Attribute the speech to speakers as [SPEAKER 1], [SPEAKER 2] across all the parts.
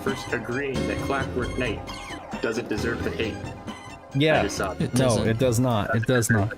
[SPEAKER 1] first agreeing that Clockwork Knight doesn't deserve the hate.
[SPEAKER 2] Yeah, no, it does not. It does not.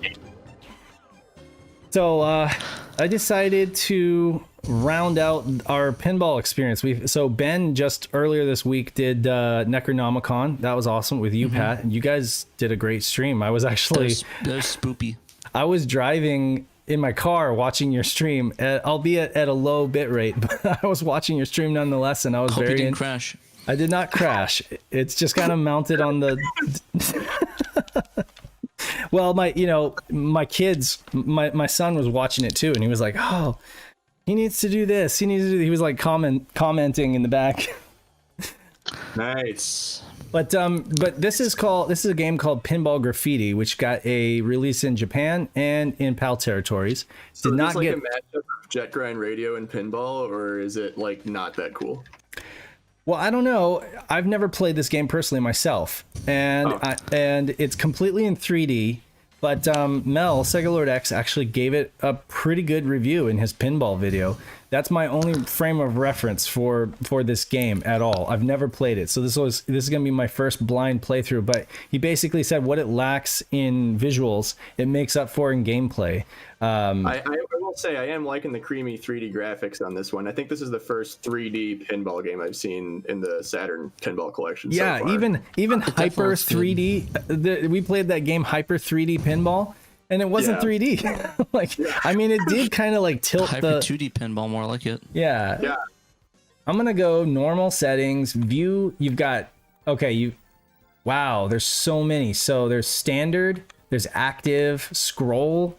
[SPEAKER 2] So I decided to round out our pinball experience. So Ben just earlier this week did Necronomicon. That was awesome with you, Pat. And you guys did a great stream. I was actually
[SPEAKER 3] that was spoopy.
[SPEAKER 2] I was driving in my car watching your stream, albeit at a low bit rate, but I was watching your stream nonetheless, and I was
[SPEAKER 3] Hope you didn't crash.
[SPEAKER 2] I did not crash. It's just kind of mounted on the. Well, my kids, my son was watching it too, and he was like, "Oh, he needs to do this. He needs to do." He was like commenting in the back.
[SPEAKER 1] Nice.
[SPEAKER 2] But this is a game called Pinball Graffiti, which got a release in Japan and in PAL territories.
[SPEAKER 1] So is this like a matchup of Jet Grind Radio and pinball, or is it like not that cool?
[SPEAKER 2] Well, I don't know. I've never played this game personally myself, and and it's completely in 3D. But Mel, Sega Lord X, actually gave it a pretty good review in his pinball video. That's my only frame of reference for this game at all. I've never played it, so this is gonna be my first blind playthrough. But he basically said what it lacks in visuals, it makes up for in gameplay.
[SPEAKER 1] I will say I am liking the creamy 3D graphics on this one. I think this is the first 3D pinball game I've seen in the Saturn pinball collection.
[SPEAKER 2] Yeah,
[SPEAKER 1] so far.
[SPEAKER 2] even Hyper 3D. We played that game Hyper 3D Pinball, and it wasn't 3D. I mean, it did kind of like tilt
[SPEAKER 3] Hyper 2D pinball, more like it.
[SPEAKER 2] Yeah.
[SPEAKER 1] Yeah.
[SPEAKER 2] I'm gonna go normal settings. View. You've got Wow, there's so many. So there's standard. There's active. Scroll.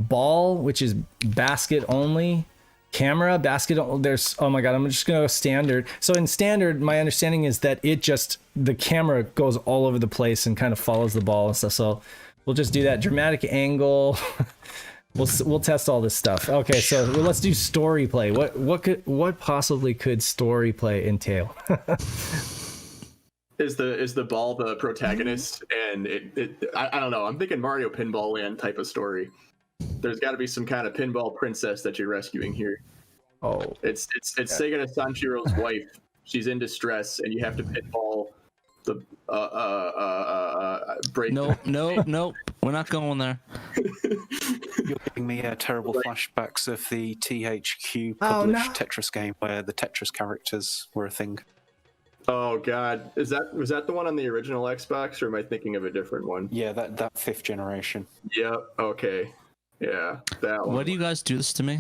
[SPEAKER 2] Ball, which is basket only. Camera, basket. There's, oh my god, I'm just gonna go standard. So in standard, my understanding is that the camera goes all over the place and kind of follows the ball and stuff. So we'll just do that. Dramatic angle. We'll test all this stuff. Okay, so let's do story play. What possibly could story play entail?
[SPEAKER 1] Is the ball the protagonist? And I don't know. I'm thinking Mario Pinball Land type of story. There's got to be some kind of pinball princess that you're rescuing here.
[SPEAKER 2] Oh,
[SPEAKER 1] it's Sega Sanshiro's wife. She's in distress, and you have to pinball the break.
[SPEAKER 3] No, we're not going there.
[SPEAKER 4] You're giving me terrible flashbacks of the THQ published Tetris game where the Tetris characters were a thing.
[SPEAKER 1] Oh god, was that the one on the original Xbox, or am I thinking of a different one?
[SPEAKER 4] Yeah, that 5th generation.
[SPEAKER 1] Yep. Okay. Yeah, that one.
[SPEAKER 3] Why do you guys do this to me?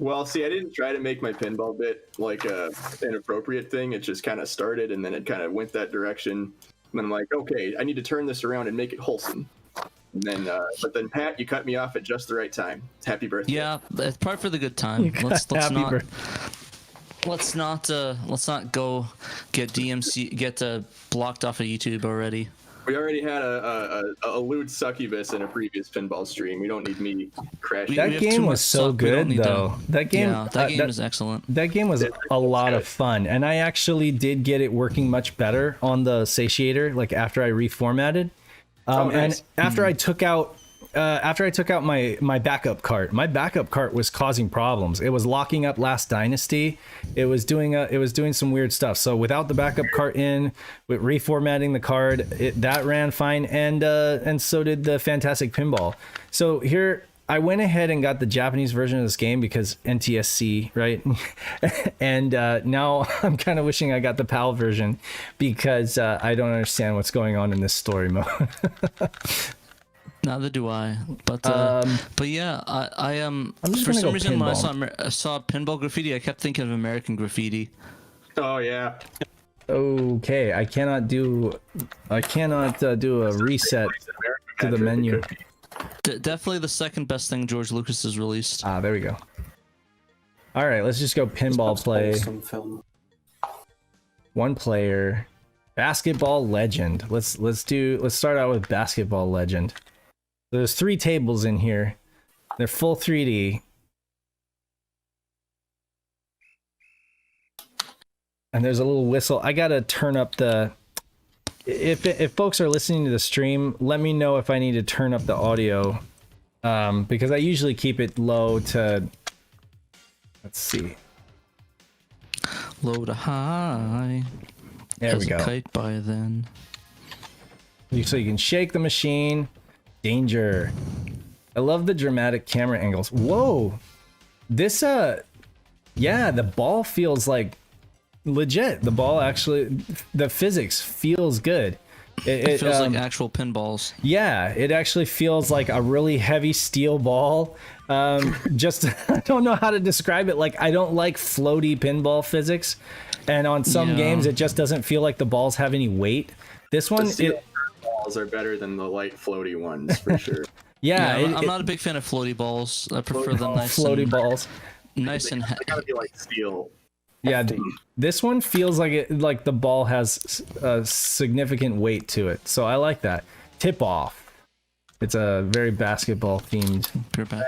[SPEAKER 1] Well, see, I didn't try to make my pinball bit like an inappropriate thing. It just kind of started, and then it kind of went that direction. And I'm like, okay, I need to turn this around and make it wholesome. And then, but then Pat, you cut me off at just the right time. Happy birthday!
[SPEAKER 3] Yeah, it's part for the good time. Let's not go get blocked off of YouTube already.
[SPEAKER 1] We already had a lewd succubus in a previous pinball stream. We don't need me crashing.
[SPEAKER 2] That game was so good, though. That game
[SPEAKER 3] is excellent.
[SPEAKER 2] That game was a lot of fun, and I actually did get it working much better on the satiator, like after I reformatted. And after I took out my backup cart. My backup cart was causing problems. It was locking up Last Dynasty. It was doing some weird stuff. So without the backup cart in, with reformatting the card, that ran fine, and so did the Fantastic Pinball. So here I went ahead and got the Japanese version of this game because NTSC, right? And now I'm kind of wishing I got the PAL version because I don't understand what's going on in this story mode.
[SPEAKER 3] Neither do I, but yeah, I am. For some reason, when I saw Pinball Graffiti, I kept thinking of American Graffiti.
[SPEAKER 1] Oh yeah.
[SPEAKER 2] Okay, I cannot do a reset to the menu.
[SPEAKER 3] Definitely the second best thing George Lucas has released.
[SPEAKER 2] Ah, there we go. All right, let's just go pinball play. One player, Basketball Legend. Let's start out with Basketball Legend. So there's 3 tables in here. They're full 3D. And there's a little whistle. I gotta turn up the... If folks are listening to the stream, let me know if I need to turn up the audio. Because I usually keep it low to... Let's see.
[SPEAKER 3] Low to high.
[SPEAKER 2] There
[SPEAKER 3] Has
[SPEAKER 2] we go.
[SPEAKER 3] A kite by then.
[SPEAKER 2] So you can shake the machine. Danger. I love the dramatic camera angles. Whoa. This, yeah, the ball feels like legit. The ball actually, the physics feels good.
[SPEAKER 3] It feels like actual pinballs.
[SPEAKER 2] Yeah, it actually feels like a really heavy steel ball. Just, I don't know how to describe it. Like, I don't like floaty pinball physics. And on some games, it just doesn't feel like the balls have any weight. This one,
[SPEAKER 1] balls are better than the light floaty ones, for sure.
[SPEAKER 2] Yeah,
[SPEAKER 3] I'm not a big fan of floaty balls. I prefer the nice
[SPEAKER 2] floaty balls.
[SPEAKER 3] Nice and
[SPEAKER 1] they gotta be like steel.
[SPEAKER 2] Yeah, this one feels like like the ball has a significant weight to it, so I like that. Tip off. It's a very basketball themed pinball.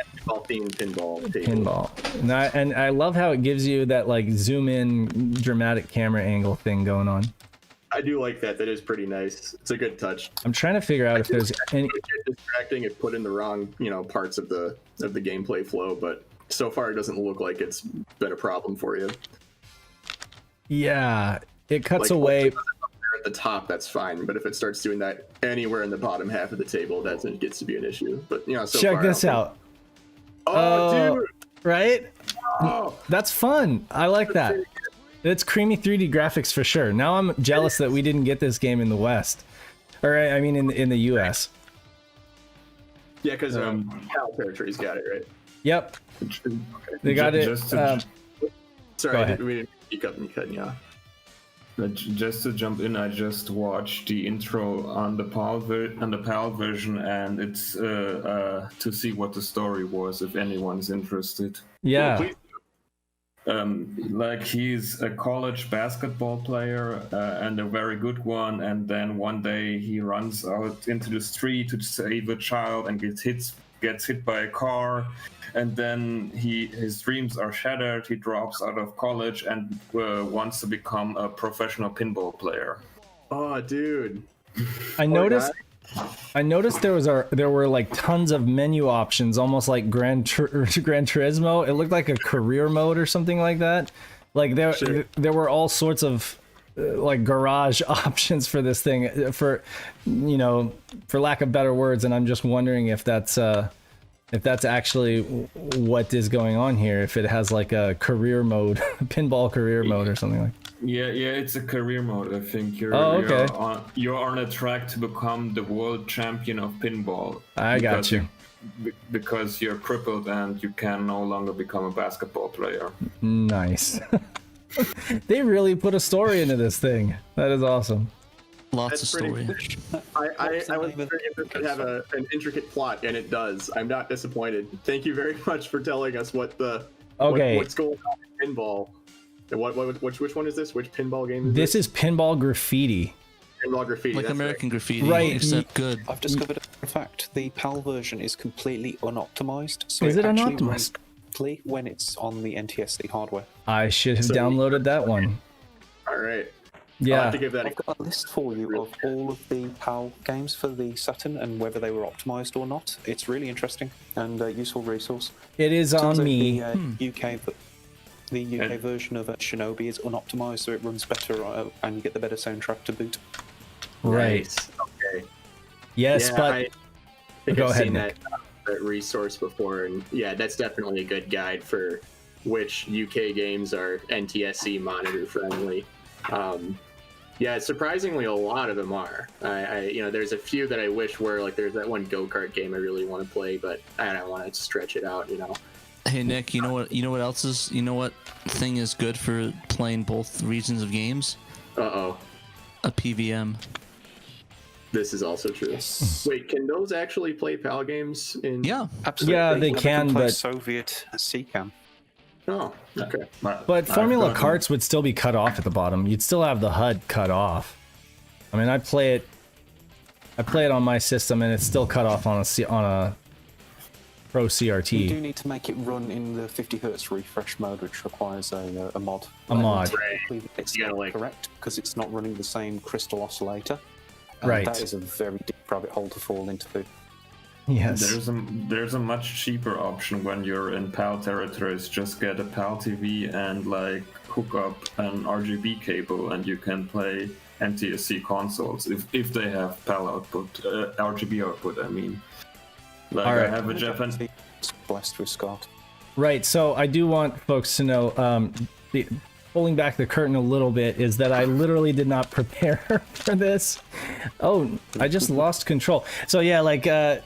[SPEAKER 2] And I love how it gives you that like zoom in dramatic camera angle thing going on.
[SPEAKER 1] I do like that. That is pretty nice. It's a good touch.
[SPEAKER 2] I'm trying to figure out if there's any
[SPEAKER 1] distracting if put in the wrong, parts of the gameplay flow, but so far it doesn't look like it's been a problem for you.
[SPEAKER 2] Yeah, it cuts
[SPEAKER 1] like,
[SPEAKER 2] away.
[SPEAKER 1] At the top, that's fine, but if it starts doing that anywhere in the bottom half of the table, that's when it gets to be an issue. But so
[SPEAKER 2] check
[SPEAKER 1] far,
[SPEAKER 2] this out.
[SPEAKER 1] Oh, dude!
[SPEAKER 2] Right?
[SPEAKER 1] Oh.
[SPEAKER 2] That's fun. I like that. It's creamy 3D graphics for sure. Now I'm jealous that we didn't get this game in the West, or I mean in the US.
[SPEAKER 1] Yeah, because Cal Territory's got it, right?
[SPEAKER 2] Yep.
[SPEAKER 1] Okay.
[SPEAKER 2] They got it.
[SPEAKER 1] Sorry, we didn't keep cutting you off.
[SPEAKER 5] Just to jump in, I just watched the intro on the PAL version, and it's to see what the story was, if anyone's interested.
[SPEAKER 2] Yeah.
[SPEAKER 5] Like he's a college basketball player and a very good one, and then one day he runs out into the street to save a child and gets hit by a car, and then his dreams are shattered. He drops out of college and wants to become a professional pinball player.
[SPEAKER 1] Oh, dude!
[SPEAKER 2] I noticed there were like tons of menu options, almost like Gran Turismo. It looked like a career mode or something like that. Like there were all sorts of like garage options for this thing, for lack of better words. And I'm just wondering if that's actually what is going on here. If it has like a career mode, pinball career mode or something like.
[SPEAKER 5] Yeah, it's a career mode. I think you're on a track to become the world champion of pinball.
[SPEAKER 2] I got you.
[SPEAKER 5] Because you're crippled and you can no longer become a basketball player.
[SPEAKER 2] Nice. They really put a story into this thing. That is awesome.
[SPEAKER 3] Lots of story.
[SPEAKER 1] I was very interested to have an intricate plot, and it does. I'm not disappointed. Thank you very much for telling us what's going on in pinball. Which one is this? Which pinball game is this?
[SPEAKER 2] This is Pinball Graffiti.
[SPEAKER 1] Pinball Graffiti.
[SPEAKER 3] Like American Graffiti,
[SPEAKER 2] right?
[SPEAKER 3] Except good.
[SPEAKER 4] I've discovered a fact: the PAL version is completely unoptimized. So
[SPEAKER 2] is it
[SPEAKER 4] actually
[SPEAKER 2] unoptimized?
[SPEAKER 4] runs when it's on the NTSC hardware.
[SPEAKER 2] I should have downloaded that one.
[SPEAKER 1] All right.
[SPEAKER 2] Yeah.
[SPEAKER 1] I'll have to give that
[SPEAKER 4] I've got a list for you of all of the PAL games for the Saturn and whether they were optimized or not. It's really interesting and a useful resource.
[SPEAKER 2] It is on me.
[SPEAKER 4] The UK version of Shinobi is unoptimized, so it runs better and you get the better soundtrack to boot.
[SPEAKER 2] Right.
[SPEAKER 1] Okay.
[SPEAKER 2] Yes, but
[SPEAKER 1] I think
[SPEAKER 2] go
[SPEAKER 1] I've
[SPEAKER 2] ahead,
[SPEAKER 1] seen
[SPEAKER 2] Nick.
[SPEAKER 1] that resource before, and yeah, that's definitely a good guide for which UK games are NTSC monitor friendly. Yeah, surprisingly, a lot of them are. There's a few that I wish were like. There's that one go-kart game I really want to play, but I don't want to stretch it out.
[SPEAKER 3] Hey Nick, you know what else is? You know what thing is good for playing both regions of games?
[SPEAKER 1] A
[SPEAKER 3] PVM.
[SPEAKER 1] This is also true.
[SPEAKER 4] Yes.
[SPEAKER 1] Wait, can those actually play PAL games?
[SPEAKER 3] Yeah,
[SPEAKER 4] absolutely.
[SPEAKER 2] Yeah, they can,
[SPEAKER 4] play
[SPEAKER 2] but
[SPEAKER 4] Soviet CCAM.
[SPEAKER 1] Oh, okay.
[SPEAKER 2] But Formula Karts would still be cut off at the bottom. You'd still have the HUD cut off. I mean, I play it on my system, and it's still cut off on a Pro CRT.
[SPEAKER 4] You do need to make it run in the 50 Hz refresh mode, which requires a mod.
[SPEAKER 2] A mod.
[SPEAKER 4] It's
[SPEAKER 1] You gotta,
[SPEAKER 4] correct because it's not running the same crystal oscillator.
[SPEAKER 2] Right.
[SPEAKER 4] That is a very deep rabbit hole to fall into.
[SPEAKER 2] Yes.
[SPEAKER 5] There's a much cheaper option when you're in PAL territories. Just get a PAL TV and like hook up an RGB cable, and you can play NTSC consoles if they have PAL output, RGB output. I mean, like
[SPEAKER 2] All right.
[SPEAKER 5] I have a Japan.
[SPEAKER 4] Blessed with Scott.
[SPEAKER 2] Right. So I do want folks to know, pulling back the curtain a little bit, is that I literally did not prepare for this. Oh, I just lost control. So yeah, like a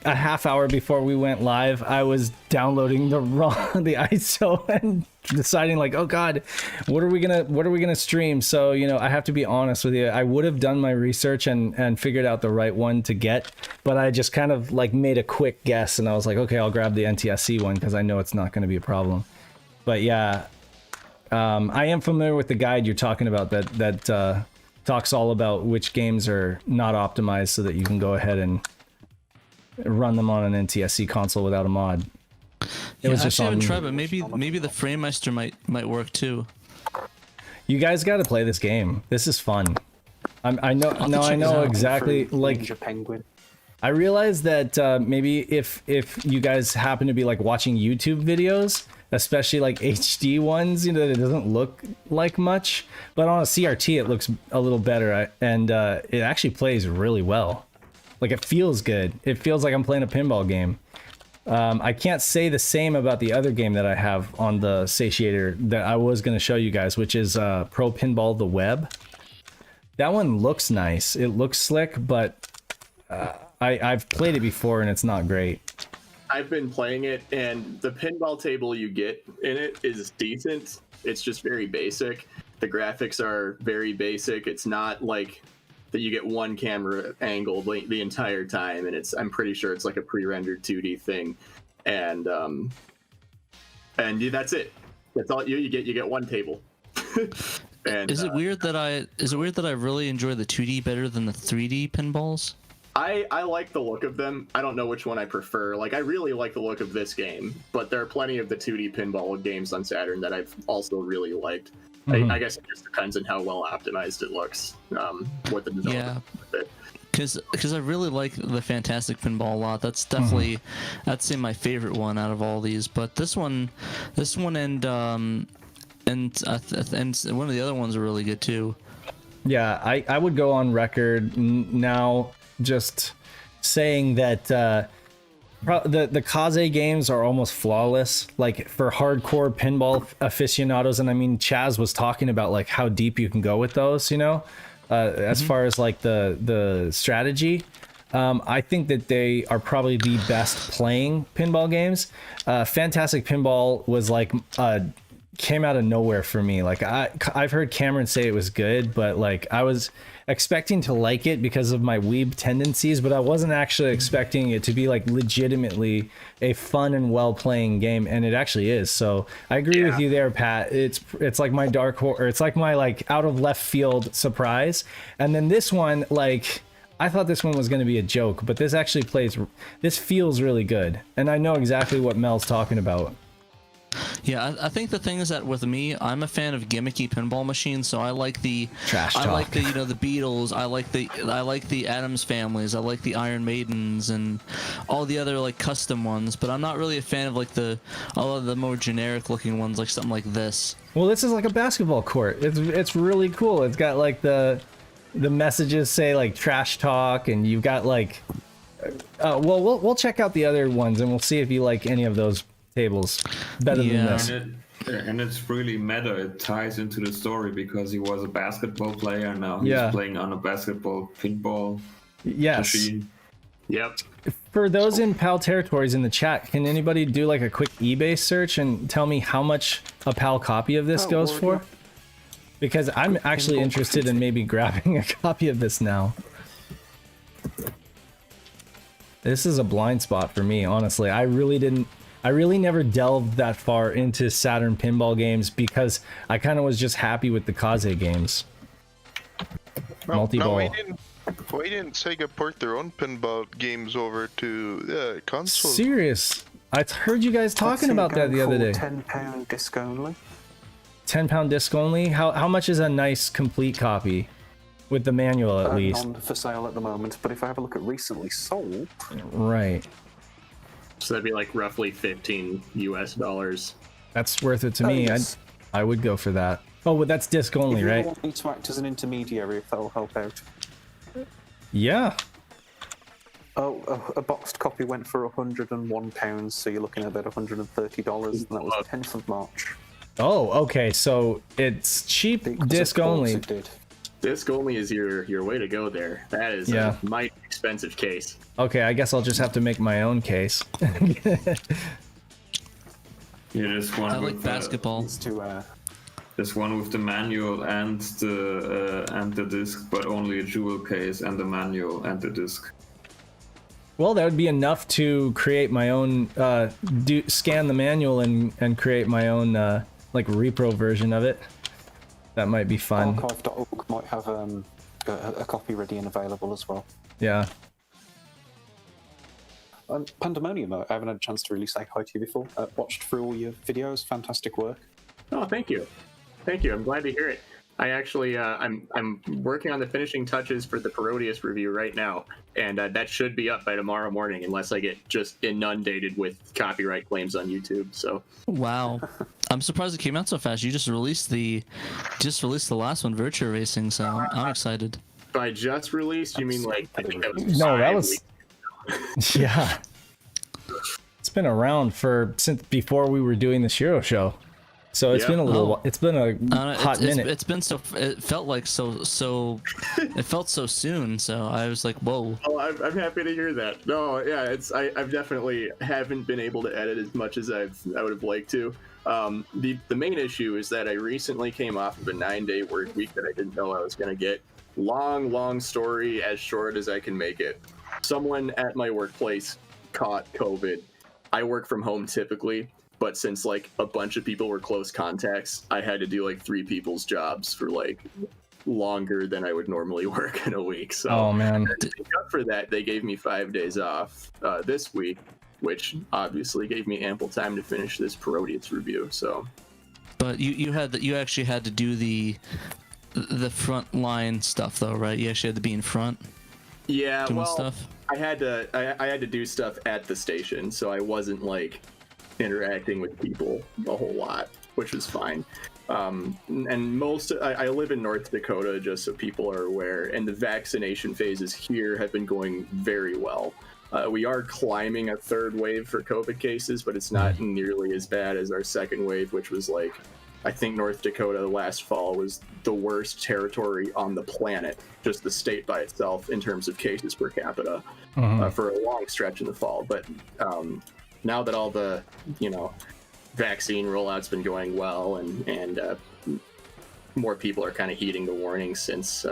[SPEAKER 2] half hour before we went live, I was downloading the ISO and deciding like, oh God, what are we gonna stream? So, you know, I have to be honest with you. I would have done my research and figured out the right one to get, but I just kind of like made a quick guess, and I was like, okay, I'll grab the NTSC one because I know it's not going to be a problem. But yeah, I am familiar with the guide you're talking about that talks all about which games are not optimized so that you can go ahead and run them on an NTSC console without a mod. It was just
[SPEAKER 3] I haven't tried, but maybe the FrameMeister might work too.
[SPEAKER 2] You guys got to play this game. This is fun. I know exactly. Like,
[SPEAKER 4] Penguin.
[SPEAKER 2] I realize that maybe if you guys happen to be like watching YouTube videos, especially like HD ones, you know, it doesn't look like much, but on a CRT it looks a little better, and it actually plays really well. Like, it feels good. It feels like I'm playing a pinball game. I can't say the same about the other game that I have on the Satiator that I was going to show you guys, which is Pro Pinball The Web. That one looks nice. It looks slick, but I've played it before and it's not great.
[SPEAKER 1] I've been playing it, and the pinball table you get in it is decent. It's just very basic. The graphics are very basic. It's not like that you get one camera angle the entire time, and I'm pretty sure it's like a pre-rendered 2D thing, and that's it. That's all you get. You get one table. And
[SPEAKER 3] is it weird that I really enjoy the 2D better than the 3D pinballs?
[SPEAKER 1] I like the look of them. I don't know which one I prefer. Like, I really like the look of this game, but there are plenty of the 2D pinball games on Saturn that I've also really liked. Mm-hmm. I guess it just depends on how well optimized it looks. What the development with it.
[SPEAKER 3] Because I really like the Fantastic Pinball a lot. That's definitely I'd say my favorite one out of all these. But this one and one of the other ones are really good too.
[SPEAKER 2] Yeah, I would go on record now just saying that the Kaze games are almost flawless, like for hardcore pinball aficionados. And I mean, Chaz was talking about like how deep you can go with those, you know, as far as like the strategy. I think that they are probably the best playing pinball games. Fantastic Pinball was like came out of nowhere for me. Like I've heard Cameron say it was good, but like I was expecting to like it because of my weeb tendencies, but I wasn't actually expecting it to be like legitimately a fun and well playing game, and it actually is. So I agree with you there, Pat. It's like my dark horse, or it's like my like out of left field surprise. And then this one, like, I thought this one was going to be a joke, but this actually this feels really good, and I know exactly what Mel's talking about.
[SPEAKER 3] Yeah, I think the thing is that with me, I'm a fan of gimmicky pinball machines, so I like the
[SPEAKER 2] trash talk.
[SPEAKER 3] I like the the Beatles, I like the Addams Families, I like the Iron Maidens, and all the other like custom ones. But I'm not really a fan of like all of the more generic looking ones, like something like this.
[SPEAKER 2] Well, this is like a basketball court. It's really cool. It's got like the messages say like trash talk, and you've got like well, we'll check out the other ones and we'll see if you like any of those tables better than this.
[SPEAKER 5] And it's really meta. It ties into the story because he was a basketball player, and now he's playing on a basketball pinball machine. Yep.
[SPEAKER 2] For those in PAL territories in the chat, can anybody do like a quick eBay search and tell me how much a PAL copy of this goes for? Because I'm actually interested in maybe grabbing a copy of this now. This is a blind spot for me, honestly. I really never delved that far into Saturn pinball games because I kind of was just happy with the Kaze games. Multi-ball.
[SPEAKER 6] Why didn't Sega port their own pinball games over to console?
[SPEAKER 2] Serious? I heard you guys talking about that the other day.
[SPEAKER 4] £10 disc only.
[SPEAKER 2] £10 disc only? How much is a nice complete copy? With the manual, at least.
[SPEAKER 4] Non for sale at the moment, but if I have a look at recently sold...
[SPEAKER 2] Right.
[SPEAKER 1] So that'd be like roughly $15 US.
[SPEAKER 2] That's worth it to me.
[SPEAKER 4] Yes.
[SPEAKER 2] I would go for that. Oh, but that's disc only,
[SPEAKER 4] if you
[SPEAKER 2] right?
[SPEAKER 4] want me to act as an intermediary, if that'll help out.
[SPEAKER 2] Yeah.
[SPEAKER 4] Oh, a boxed copy went for £101, so you're looking at about $130, and that was the 10th of March.
[SPEAKER 2] Oh, okay. So it's cheap
[SPEAKER 4] Because
[SPEAKER 2] disc
[SPEAKER 4] of course
[SPEAKER 2] only.
[SPEAKER 4] it did.
[SPEAKER 1] Disc only is your way to go there. That is a mighty expensive case.
[SPEAKER 2] Okay, I guess I'll just have to make my own case.
[SPEAKER 5] This one
[SPEAKER 3] I like
[SPEAKER 5] with
[SPEAKER 3] basketball.
[SPEAKER 4] It's to,
[SPEAKER 5] this one with the manual and the disc, but only a jewel case and the manual and the disc.
[SPEAKER 2] Well, that would be enough to create my own, scan the manual and create my own, like, repro version of it. That might be fun.
[SPEAKER 4] Archive.org might have a copy ready and available as well.
[SPEAKER 2] Yeah.
[SPEAKER 4] Pandemonium, I haven't had a chance to really say hi to you before. Watched through all your videos, fantastic work.
[SPEAKER 1] Oh, thank you. Thank you. I'm glad to hear it. I actually, I'm working on the finishing touches for the Parodius review right now, and that should be up by tomorrow morning, unless I get just inundated with copyright claims on YouTube. So.
[SPEAKER 3] Wow, I'm surprised it came out so fast. You just released the last one, Virtua Racing. So I'm excited.
[SPEAKER 1] By just released, you mean like? I think that was
[SPEAKER 2] No, that
[SPEAKER 1] 5
[SPEAKER 2] was.
[SPEAKER 1] weeks.
[SPEAKER 2] Yeah. It's been around since before we were doing the SHIRO show. So it's been a little. It's been a hot minute.
[SPEAKER 3] It's been so. It felt like so. It felt so soon. So I was like, whoa.
[SPEAKER 1] Oh, I'm happy to hear that. No, yeah, I've definitely haven't been able to edit as much as I would have liked to. The main issue is that I recently came off of a 9-day work week that I didn't know I was going to get. Long story, as short as I can make it. Someone at my workplace caught COVID. I work from home typically. But since like a bunch of people were close contacts, I had to do like 3 people's jobs for like longer than I would normally work in a week. So
[SPEAKER 2] Oh man.
[SPEAKER 1] to make up for that, they gave me 5 days off this week, which obviously gave me ample time to finish this Parodius review. So,
[SPEAKER 3] But you actually had to do the front line stuff though, right? You actually had to be in front.
[SPEAKER 1] yeah,
[SPEAKER 3] doing
[SPEAKER 1] well,
[SPEAKER 3] stuff.
[SPEAKER 1] I had to do stuff at the station, so I wasn't like interacting with people a whole lot, which was fine. And I live in North Dakota, just so people are aware, and the vaccination phases here have been going very well. We are climbing a 3rd wave for COVID cases, but it's not nearly as bad as our 2nd wave, which was like, I think North Dakota last fall was the worst territory on the planet, just the state by itself in terms of cases per capita, for a long stretch in the fall. But now that all the, vaccine rollout's been going well, and more people are kind of heeding the warnings since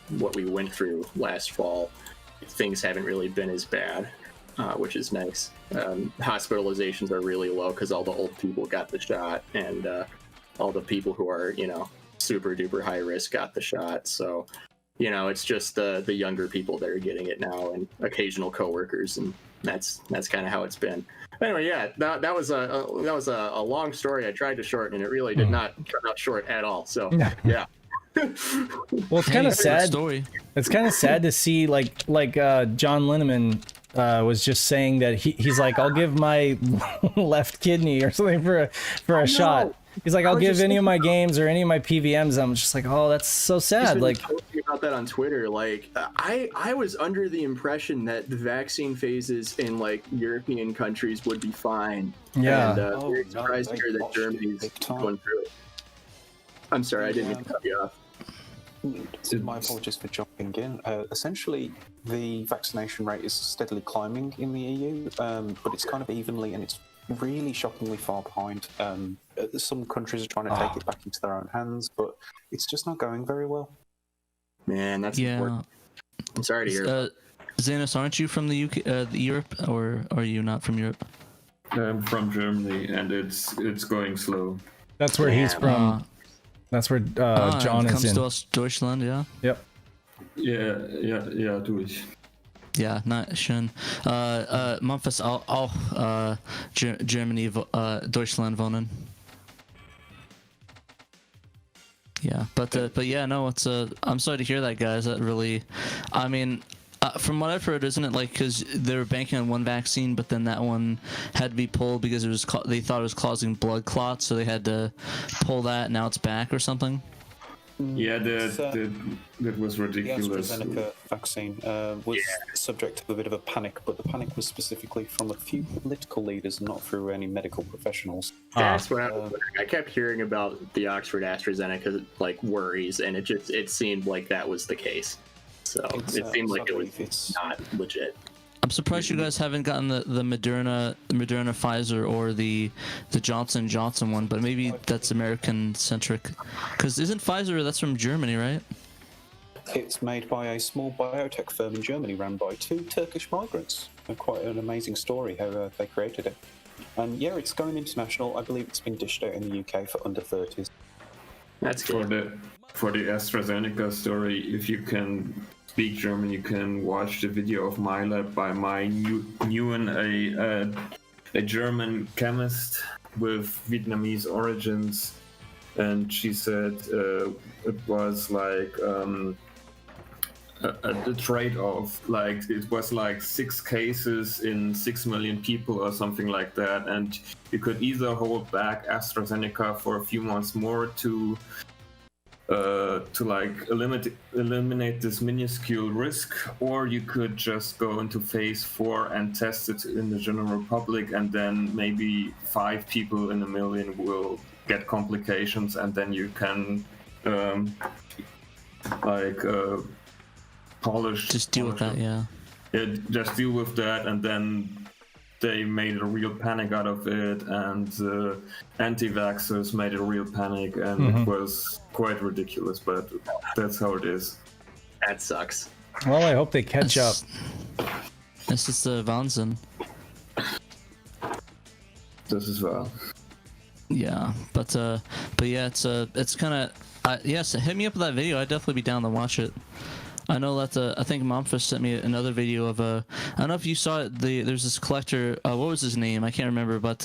[SPEAKER 1] what we went through last fall, things haven't really been as bad, which is nice. Hospitalizations are really low because all the old people got the shot, and all the people who are, super duper high risk got the shot. So, it's just the younger people that are getting it now, and occasional coworkers, and that's kind of how it's been. Anyway, yeah, that was a long story. I tried to shorten, and it really did not come out short at all. So yeah.
[SPEAKER 2] Well, it's kind of sad.
[SPEAKER 3] Story.
[SPEAKER 2] It's kind of sad to see like John Linneman was just saying that he's like, I'll give my left kidney or something for a shot. He's like, I'll give any of my games or any of my PVMs. I'm just like, oh, that's so sad. Like
[SPEAKER 1] posting about that on Twitter. Like, I was under the impression that the vaccine phases in like European countries would be fine.
[SPEAKER 2] Yeah.
[SPEAKER 1] And very surprised to hear that Germany's going through it. I'm sorry, I didn't mean to cut you off.
[SPEAKER 4] My apologies for jumping in. Essentially, the vaccination rate is steadily climbing in the EU, but it's kind of evenly, and it's really shockingly far behind. Some countries are trying to take it back into their own hands, but it's just not going very well.
[SPEAKER 1] Man, that's important. I'm sorry to hear.
[SPEAKER 3] Xanos, aren't you from the UK, Europe, or are you not from Europe?
[SPEAKER 5] I'm from Germany, and it's going slow.
[SPEAKER 2] That's where he's from. That's where John is in.
[SPEAKER 3] Comes to Deutschland, yeah.
[SPEAKER 2] Yep.
[SPEAKER 5] Ja, durch.
[SPEAKER 3] Ja, na, schön. Memphis auch Germany, Deutschland wohnen. Yeah, but yeah, no, it's I'm sorry to hear that, guys. That really, I mean, from what I've heard, isn't it like because they were banking on one vaccine, but then that one had to be pulled because it was they thought it was causing blood clots, so they had to pull that. Now it's back or something.
[SPEAKER 5] Yeah, that was ridiculous.
[SPEAKER 4] The AstraZeneca vaccine was subject to a bit of a panic, but the panic was specifically from a few political leaders, not through any medical professionals.
[SPEAKER 7] That's what I kept hearing about the Oxford AstraZeneca like worries, and it seemed like that was the case. So it seemed like it was not legit.
[SPEAKER 3] I'm surprised you guys haven't gotten the Moderna, Pfizer, or the Johnson & Johnson one, but maybe that's American centric. Because isn't Pfizer, that's from Germany, right?
[SPEAKER 4] It's made by a small biotech firm in Germany, run by 2 Turkish migrants. Quite an amazing story how they created it. And yeah, it's going international. I believe it's been dished out in the UK for under 30s.
[SPEAKER 7] That's good.
[SPEAKER 5] For the AstraZeneca story, if you can speak German, you can watch the video of my lab by Mai Nguyen, a German chemist with Vietnamese origins, and she said it was like a trade-off. Like it was like 6 cases in 6 million people or something like that, and you could either hold back AstraZeneca for a few months more to like eliminate this minuscule risk, or you could just go into phase 4 and test it in the general public, and then maybe 5 people in a million will get complications, and then you can
[SPEAKER 3] Just deal with that, yeah.
[SPEAKER 5] Just deal with that, and then they made a real panic out of it, and anti-vaxxers made a real panic, and it was quite ridiculous, but that's how it is.
[SPEAKER 7] That sucks.
[SPEAKER 2] Well, I hope they catch up.
[SPEAKER 3] This is the Wahnsinn.
[SPEAKER 5] This is well.
[SPEAKER 3] Yeah, but yeah, it's kind of yes. Hit me up with that video. I'd definitely be down to watch it. I know that I think Momfus sent me another video of I don't know if you saw it. There's this collector. What was his name? I can't remember. But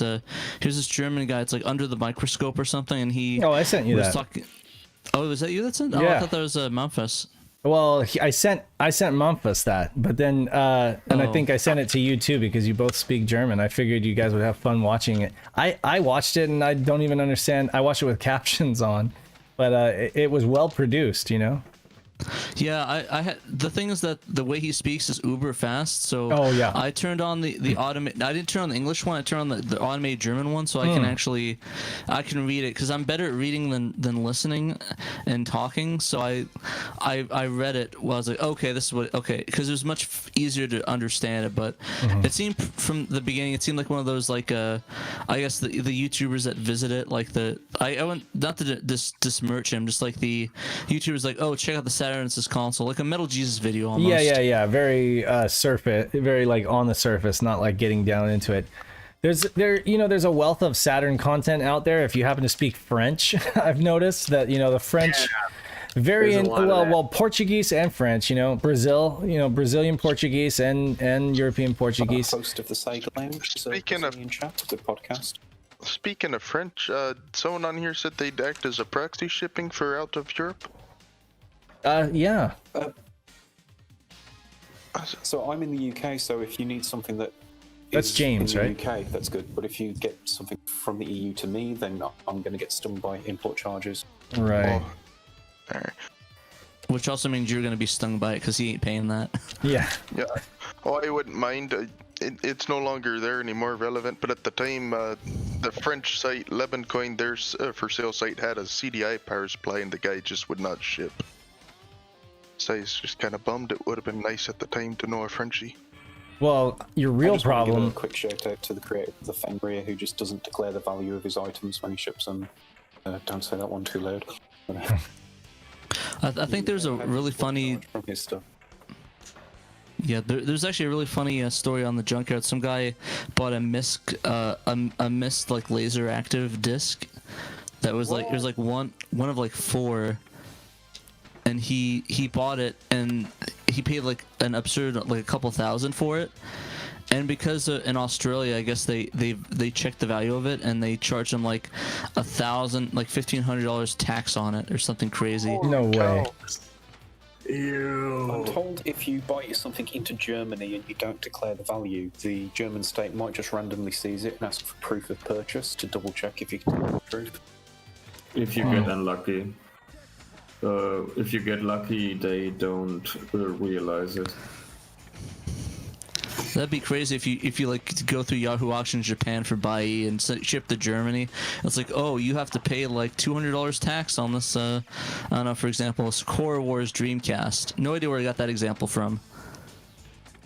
[SPEAKER 3] here's this German guy. It's like Under the Microscope or something. And he.
[SPEAKER 2] Oh, I sent you that.
[SPEAKER 3] Oh, was that you that sent? Oh,
[SPEAKER 2] yeah.
[SPEAKER 3] I thought that was Momfus.
[SPEAKER 2] Well, I sent Momfus that, but then and I think I sent it to you too because you both speak German. I figured you guys would have fun watching it. I watched it and I don't even understand. I watched it with captions on, but it was well produced, you know.
[SPEAKER 3] Yeah, I had the thing is that the way he speaks is uber fast. So I turned on the automate. I didn't turn on the English one. I turned on the automated German one, so I can actually read it because I'm better at reading than listening and talking. So I read it. Well, I was like, okay, this is what because it was much easier to understand it. But it seemed from the beginning, it seemed like one of those like I guess the YouTubers that visit it, like I went not to dismerch him, just like the YouTubers like, oh, check out the Saturn's console, like a Metal Jesus video almost.
[SPEAKER 2] Yeah. Very surface, very like on the surface, not like getting down into it. There's a wealth of Saturn content out there. If you happen to speak French, I've noticed that the French, Portuguese and French. Brazilian Portuguese and European Portuguese.
[SPEAKER 4] I'm a host of the Sega Lounge.
[SPEAKER 6] Speaking of
[SPEAKER 4] the podcast.
[SPEAKER 6] Speaking of French, someone on here said they'd act as a proxy shipping for out of Europe.
[SPEAKER 2] Yeah.
[SPEAKER 4] So I'm in the UK, so if you need something
[SPEAKER 2] that's James,
[SPEAKER 4] in the
[SPEAKER 2] right?
[SPEAKER 4] UK, that's good. But if you get something from the EU to me, then I'm going to get stung by import charges.
[SPEAKER 2] Right.
[SPEAKER 6] All right.
[SPEAKER 3] Which also means you're going to be stung by it because he ain't paying that.
[SPEAKER 2] Yeah.
[SPEAKER 6] Yeah. Oh, I wouldn't mind. It's no longer there anymore relevant, but at the time, the French site Lebancoin, their for sale site, had a CDI power supply, and the guy just would not ship. So I was just kind of bummed. It would have been nice at the time to know a Frenchie.
[SPEAKER 2] Well, your real problem.
[SPEAKER 4] Give a quick shout out to the creator of the Fenrir, who just doesn't declare the value of his items when he ships them. Don't say that one too loud.
[SPEAKER 3] I think there's a really funny.
[SPEAKER 4] From his stuff.
[SPEAKER 3] Yeah, there's actually a really funny story on the junkyard. Some guy bought a MISC like laser active disc that was like it was like one of like 4. And he bought it and he paid like an absurd like a couple thousand for it, And because in Australia, I guess they check the value of it and they charge them like $1,000, like $1,500 tax on it or something crazy.
[SPEAKER 2] No way.
[SPEAKER 7] Ew.
[SPEAKER 4] I'm told if you buy something into Germany and you don't declare the value, the German state might just randomly seize it and ask for proof of purchase to double check if you can tell the truth.
[SPEAKER 5] If you get unlucky. If you get lucky, they don't realize it.
[SPEAKER 3] That'd be crazy if you like go through Yahoo Auctions Japan for Bai and ship to Germany. It's like, oh, you have to pay like $200 tax on this. I don't know, for example, Core Wars Dreamcast. No idea where I got that example from.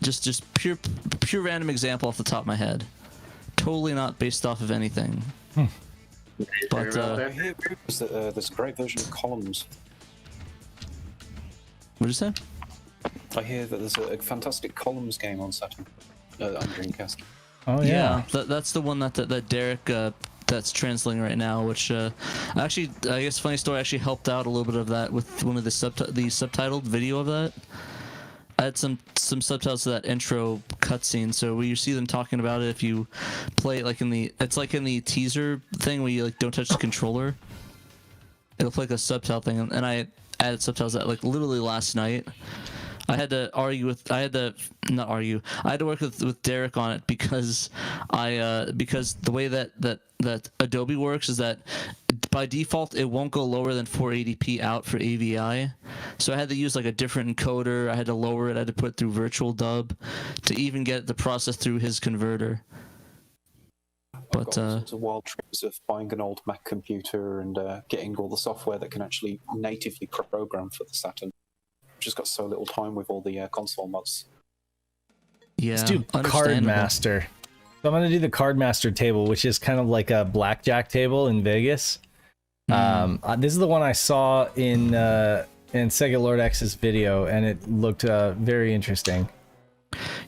[SPEAKER 3] Just pure random example off the top of my head. Totally not based off of anything. But
[SPEAKER 4] I hear rumors that there's a great version of Columns.
[SPEAKER 3] What'd you say?
[SPEAKER 4] I hear that there's a fantastic Columns game on Saturn, on Dreamcast.
[SPEAKER 2] Oh yeah.
[SPEAKER 3] That's the one that Derek that's translating right now. Which actually, I guess funny story, actually helped out a little bit of that with one of the subtitled video of that. I had some subtitles to that intro cutscene, so where you see them talking about it, if you play it like in the teaser thing where you like don't touch the controller, it'll play like a subtitle thing, and I added subtitles that like literally last night. I had to work with Derek on it because because the way that Adobe works is that by default it won't go lower than 480p out for AVI, so I had to use like a different encoder. I had to lower it. I had to put it through Virtual Dub to even get the process through his converter.
[SPEAKER 4] I've got all sorts of wild tricks of buying an old Mac computer and getting all the software that can actually natively program for the Saturn. Just got so little time with all the console mods.
[SPEAKER 3] Yeah,
[SPEAKER 2] let's do Card Master. So I'm gonna do the Card Master table, which is kind of like a blackjack table in Vegas. This is the one I saw in Sega Lord X's video, and it looked very interesting.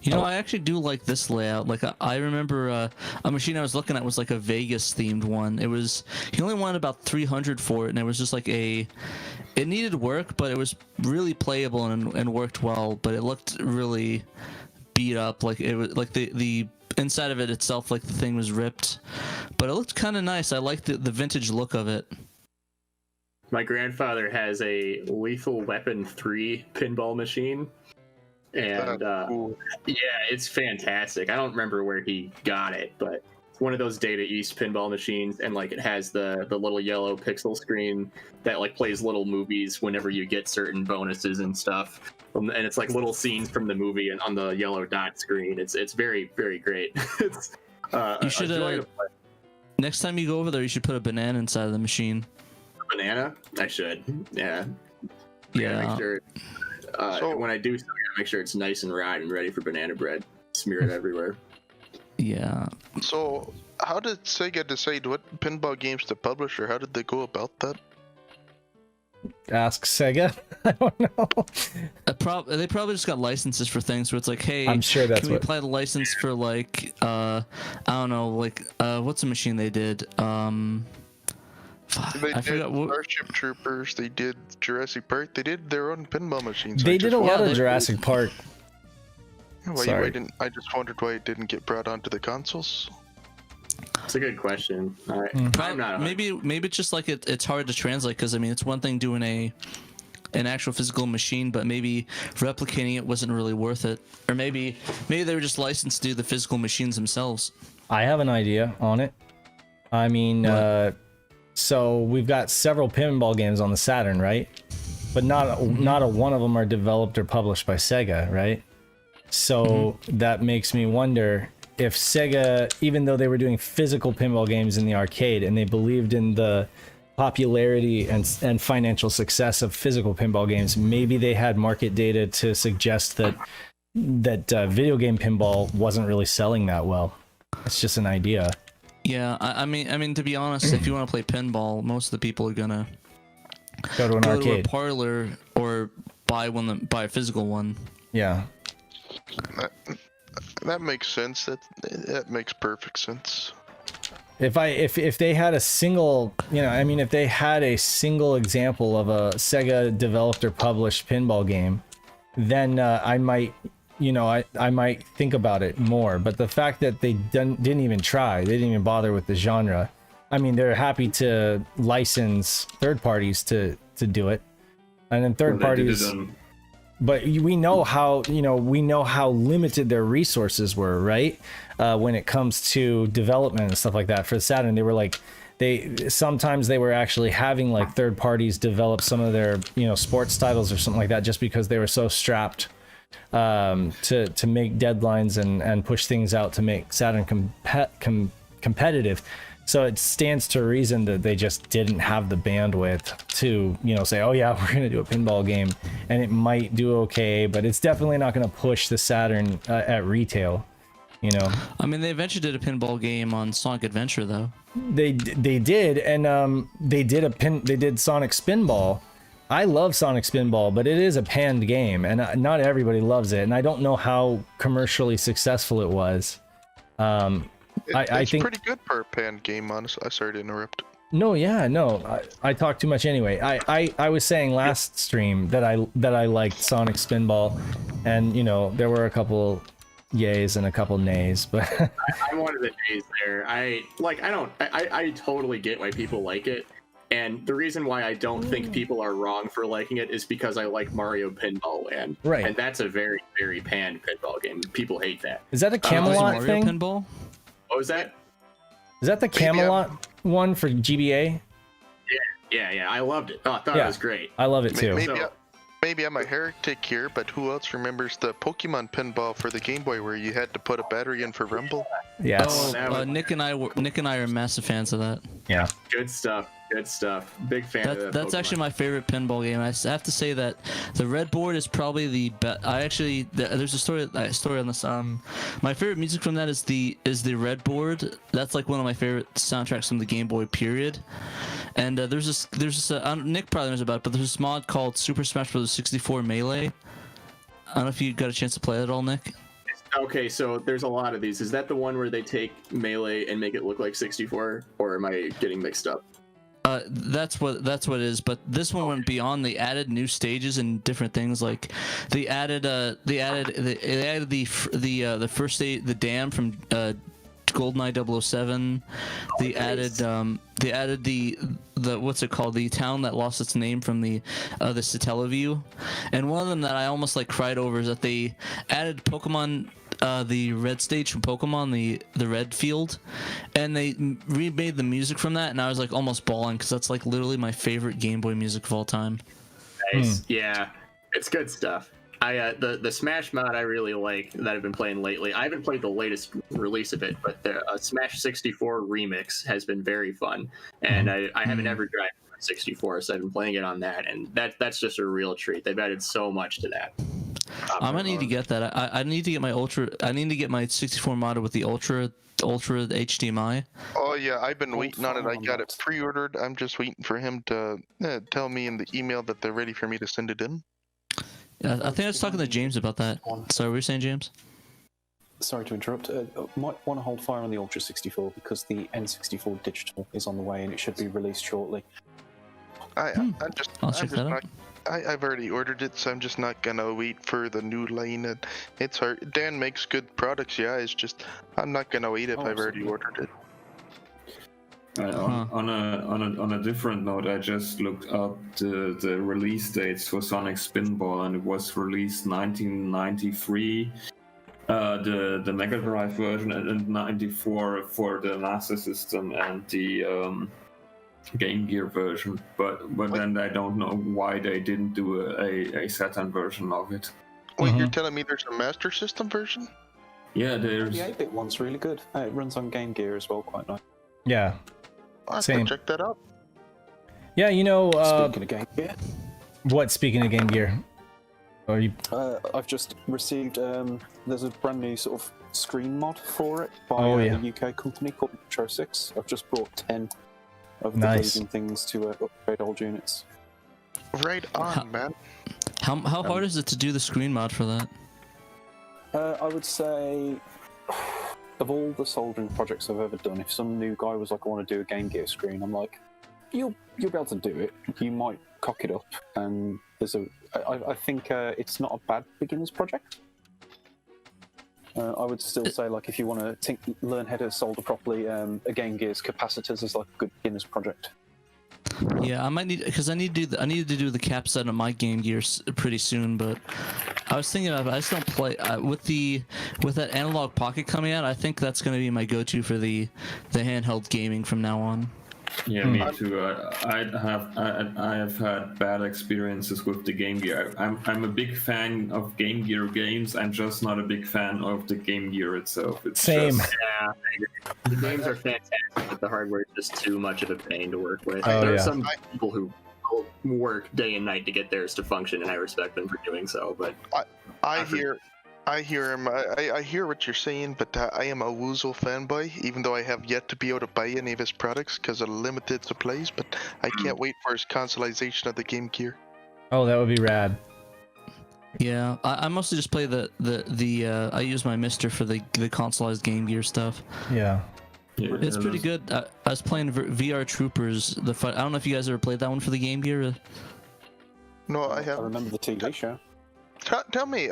[SPEAKER 3] You know, I actually do like this layout. Like, I remember a machine I was looking at was like a Vegas themed one. It was, he only wanted about 300 for it, and it was just like it needed work, but it was really playable and worked well, but it looked really beat up. Like, it was like the inside of it itself, like the thing was ripped, but it looked kind of nice. I liked the vintage look of it.
[SPEAKER 7] My grandfather has a Lethal Weapon 3 pinball machine. And yeah, it's fantastic. I don't remember where he got it, but it's one of those Data East pinball machines, and like it has the little yellow pixel screen that like plays little movies whenever you get certain bonuses and stuff. And it's like little scenes from the movie and on the yellow dot screen. It's very, very great. It's
[SPEAKER 3] you should next time you go over there, you should put a banana inside of the machine.
[SPEAKER 7] Banana? I should. Yeah.
[SPEAKER 3] Yeah.
[SPEAKER 7] Make sure. So when I do so, I gotta make sure it's nice and right and ready for banana bread. Smear it everywhere.
[SPEAKER 3] Yeah.
[SPEAKER 6] So, how did Sega decide what pinball games to publish, or how did they go about that?
[SPEAKER 2] Ask Sega. I don't know.
[SPEAKER 3] They probably just got licenses for things where it's like, hey,
[SPEAKER 2] I'm sure that's
[SPEAKER 3] can we apply the license for like, I don't know, like, what's the machine they did?
[SPEAKER 6] They did Starship Troopers, they did Jurassic Park, they did their own pinball machines.
[SPEAKER 2] They did a lot of Jurassic Park.
[SPEAKER 6] I just wondered why it didn't get brought onto the consoles.
[SPEAKER 7] It's a good question.
[SPEAKER 3] Maybe it's just like it's hard to translate, because I mean it's one thing doing an actual physical machine, but maybe replicating it wasn't really worth it, or maybe they were just licensed to do the physical machines themselves.
[SPEAKER 2] I have an idea on it. I mean, so we've got several pinball games on the Saturn, right? But not a one of them are developed or published by Sega, right? So that makes me wonder if Sega, even though they were doing physical pinball games in the arcade and they believed in the popularity and financial success of physical pinball games, maybe they had market data to suggest that video game pinball wasn't really selling that well. It's just an idea.
[SPEAKER 3] Yeah, I mean, to be honest, if you want to play pinball, most of the people are gonna
[SPEAKER 2] go to an arcade,
[SPEAKER 3] to a parlor, or buy a physical one.
[SPEAKER 2] Yeah,
[SPEAKER 6] that makes sense. That makes perfect sense.
[SPEAKER 2] If they had a single, if they had a single example of a Sega developed or published pinball game, then I might you know, I might think about it more. But the fact that they didn't even try, they didn't even bother with the genre. I mean, they're happy to license third parties to do it, and then third parties. But we know how, you know, we know how limited their resources were, right? When it comes to development and stuff like that. For Saturn, they were like, sometimes they were actually having like third parties develop some of their, you know, sports titles or something like that, just because they were so strapped to make deadlines and push things out to make Saturn competitive. So it stands to reason that they just didn't have the bandwidth to, you know, say, oh yeah, we're going to do a pinball game, and it might do okay, but it's definitely not going to push the Saturn at retail, you know.
[SPEAKER 3] I mean, they eventually did a pinball game on Sonic Adventure, though.
[SPEAKER 2] They did, and they did Sonic Spinball. I love Sonic Spinball, but it is a panned game, and not everybody loves it, and I don't know how commercially successful it was. I think
[SPEAKER 6] pretty good for a panned game, honestly. Sorry to interrupt.
[SPEAKER 2] No, yeah, no, I talk too much anyway. I was saying last stream that I liked Sonic Spinball, and you know, there were a couple yays and a couple nays, but
[SPEAKER 7] I'm one of the nays there. I totally get why people like it, and the reason why I don't think people are wrong for liking it is because I like Mario Pinball Land,
[SPEAKER 2] right?
[SPEAKER 7] And that's a very, very panned pinball game. People hate that.
[SPEAKER 2] Is that a Camelot
[SPEAKER 3] Mario
[SPEAKER 2] thing?
[SPEAKER 3] Pinball?
[SPEAKER 7] What was that?
[SPEAKER 2] Is that the Camelot one for GBA?
[SPEAKER 7] Yeah. I loved it. Oh, I thought it was great.
[SPEAKER 2] I love it too.
[SPEAKER 6] Maybe I'm a heretic here, but who else remembers the Pokemon pinball for the Game Boy where you had to put a battery in for Rumble?
[SPEAKER 2] Yes.
[SPEAKER 3] Nick and I are massive fans of that.
[SPEAKER 2] Yeah.
[SPEAKER 7] Good stuff. Big fan of that.
[SPEAKER 3] That's actually my favorite pinball game. I have to say that the red board is probably the best. There's a story on this. My favorite music from that is the red board. That's like one of my favorite soundtracks from the Game Boy period. And there's this Nick probably knows about it, but there's this mod called Super Smash Bros. 64 Melee. I don't know if you got a chance to play it at all, Nick.
[SPEAKER 7] Okay, so there's a lot of these. Is that the one where they take Melee and make it look like 64, or am I getting mixed up?
[SPEAKER 3] That's what it is. But this one went beyond. They added new stages and different things. Like they added the first stage, the dam from GoldenEye 007. They added the what's it called? The town that lost its name from the Satellaview. And one of them that I almost like cried over is that they added Pokemon. The red stage from Pokemon, the red field, and they remade the music from that, and I was like almost bawling because that's like literally my favorite Game Boy music of all time.
[SPEAKER 7] Nice. Yeah, it's good stuff. The Smash mod I really like that I've been playing lately. I haven't played the latest release of it, but the Smash 64 remix has been very fun, and I haven't ever tried 64, so I've been playing it on that, and that's just a real treat. They've added so much to that.
[SPEAKER 3] I'm gonna need to get that. I need to get my Ultra. I need to get my 64 modded with the Ultra HDMI.
[SPEAKER 6] Oh yeah, I've been waiting on it. I got it pre-ordered. I'm just waiting for him to tell me in the email that they're ready for me to send it in.
[SPEAKER 3] Yeah, I think I was talking to James about that. So what were you saying, James?
[SPEAKER 4] Sorry to interrupt. Might want to hold fire on the Ultra 64 because the N64 digital is on the way and it should be released shortly.
[SPEAKER 3] I'll check that out.
[SPEAKER 6] I've already ordered it, so I'm just not gonna wait for the new line. It's hard. Dan makes good products, yeah. It's just I'm not gonna wait if I've already ordered it.
[SPEAKER 5] On a different note, I just looked up the release dates for Sonic Spinball, and it was released 1993. The Mega Drive version, and 94 for the Master System and the Game Gear version, but then I don't know why they didn't do a Saturn version of it.
[SPEAKER 6] Wait, you're telling me there's a Master System version?
[SPEAKER 5] Yeah, there's.
[SPEAKER 4] The 8-bit one's really good. It runs on Game Gear as well, quite nice.
[SPEAKER 2] Yeah.
[SPEAKER 6] I'll have
[SPEAKER 2] Same.
[SPEAKER 6] to check that out.
[SPEAKER 2] Yeah, you know.
[SPEAKER 4] Speaking of Game Gear.
[SPEAKER 2] What? Speaking of Game Gear. Are you?
[SPEAKER 4] I've just received. There's a brand new sort of screen mod for it by a UK company called Metro 6. I've just brought 10. Of the bleeding things to upgrade old units.
[SPEAKER 6] Right on, man.
[SPEAKER 3] How hard is it to do the screen mod for that?
[SPEAKER 4] I would say, of all the soldering projects I've ever done, if some new guy was like, I want to do a Game Gear screen, I'm like, you'll be able to do it. You might cock it up, and I think it's not a bad beginner's project. I would still say, like, if you want to learn how to solder properly, a Game Gear's capacitors is like a good beginner's project.
[SPEAKER 3] Yeah, I might need, because I need to do the cap set on my Game Gear pretty soon. But I was thinking about it, I just don't play with that analog pocket coming out. I think that's going to be my go-to for the handheld gaming from now on.
[SPEAKER 5] Yeah, me too. I have had bad experiences with the Game Gear. I'm a big fan of Game Gear games. I'm just not a big fan of the Game Gear itself. It's
[SPEAKER 2] Same.
[SPEAKER 5] Just,
[SPEAKER 7] Yeah, the games are fantastic, but the hardware is just too much of a pain to work with.
[SPEAKER 2] Oh,
[SPEAKER 7] There are
[SPEAKER 2] yeah.
[SPEAKER 7] some people who work day and night to get theirs to function, and I respect them for doing so. But
[SPEAKER 6] I hear him. I hear what you're saying, but I am a Woozle fanboy, even though I have yet to be able to buy any of his products because of limited supplies. But I can't wait for his consoleization of the Game Gear.
[SPEAKER 2] Oh, that would be rad.
[SPEAKER 3] Yeah, I mostly just play I use my Mister for the consoleized Game Gear stuff.
[SPEAKER 2] Yeah.
[SPEAKER 5] yeah,
[SPEAKER 3] It's pretty
[SPEAKER 5] that's-
[SPEAKER 3] good. I was playing VR Troopers. I don't know if you guys ever played that one for the Game Gear.
[SPEAKER 6] No, I
[SPEAKER 4] I
[SPEAKER 6] have.
[SPEAKER 4] remember the TV show.
[SPEAKER 6] Tell me,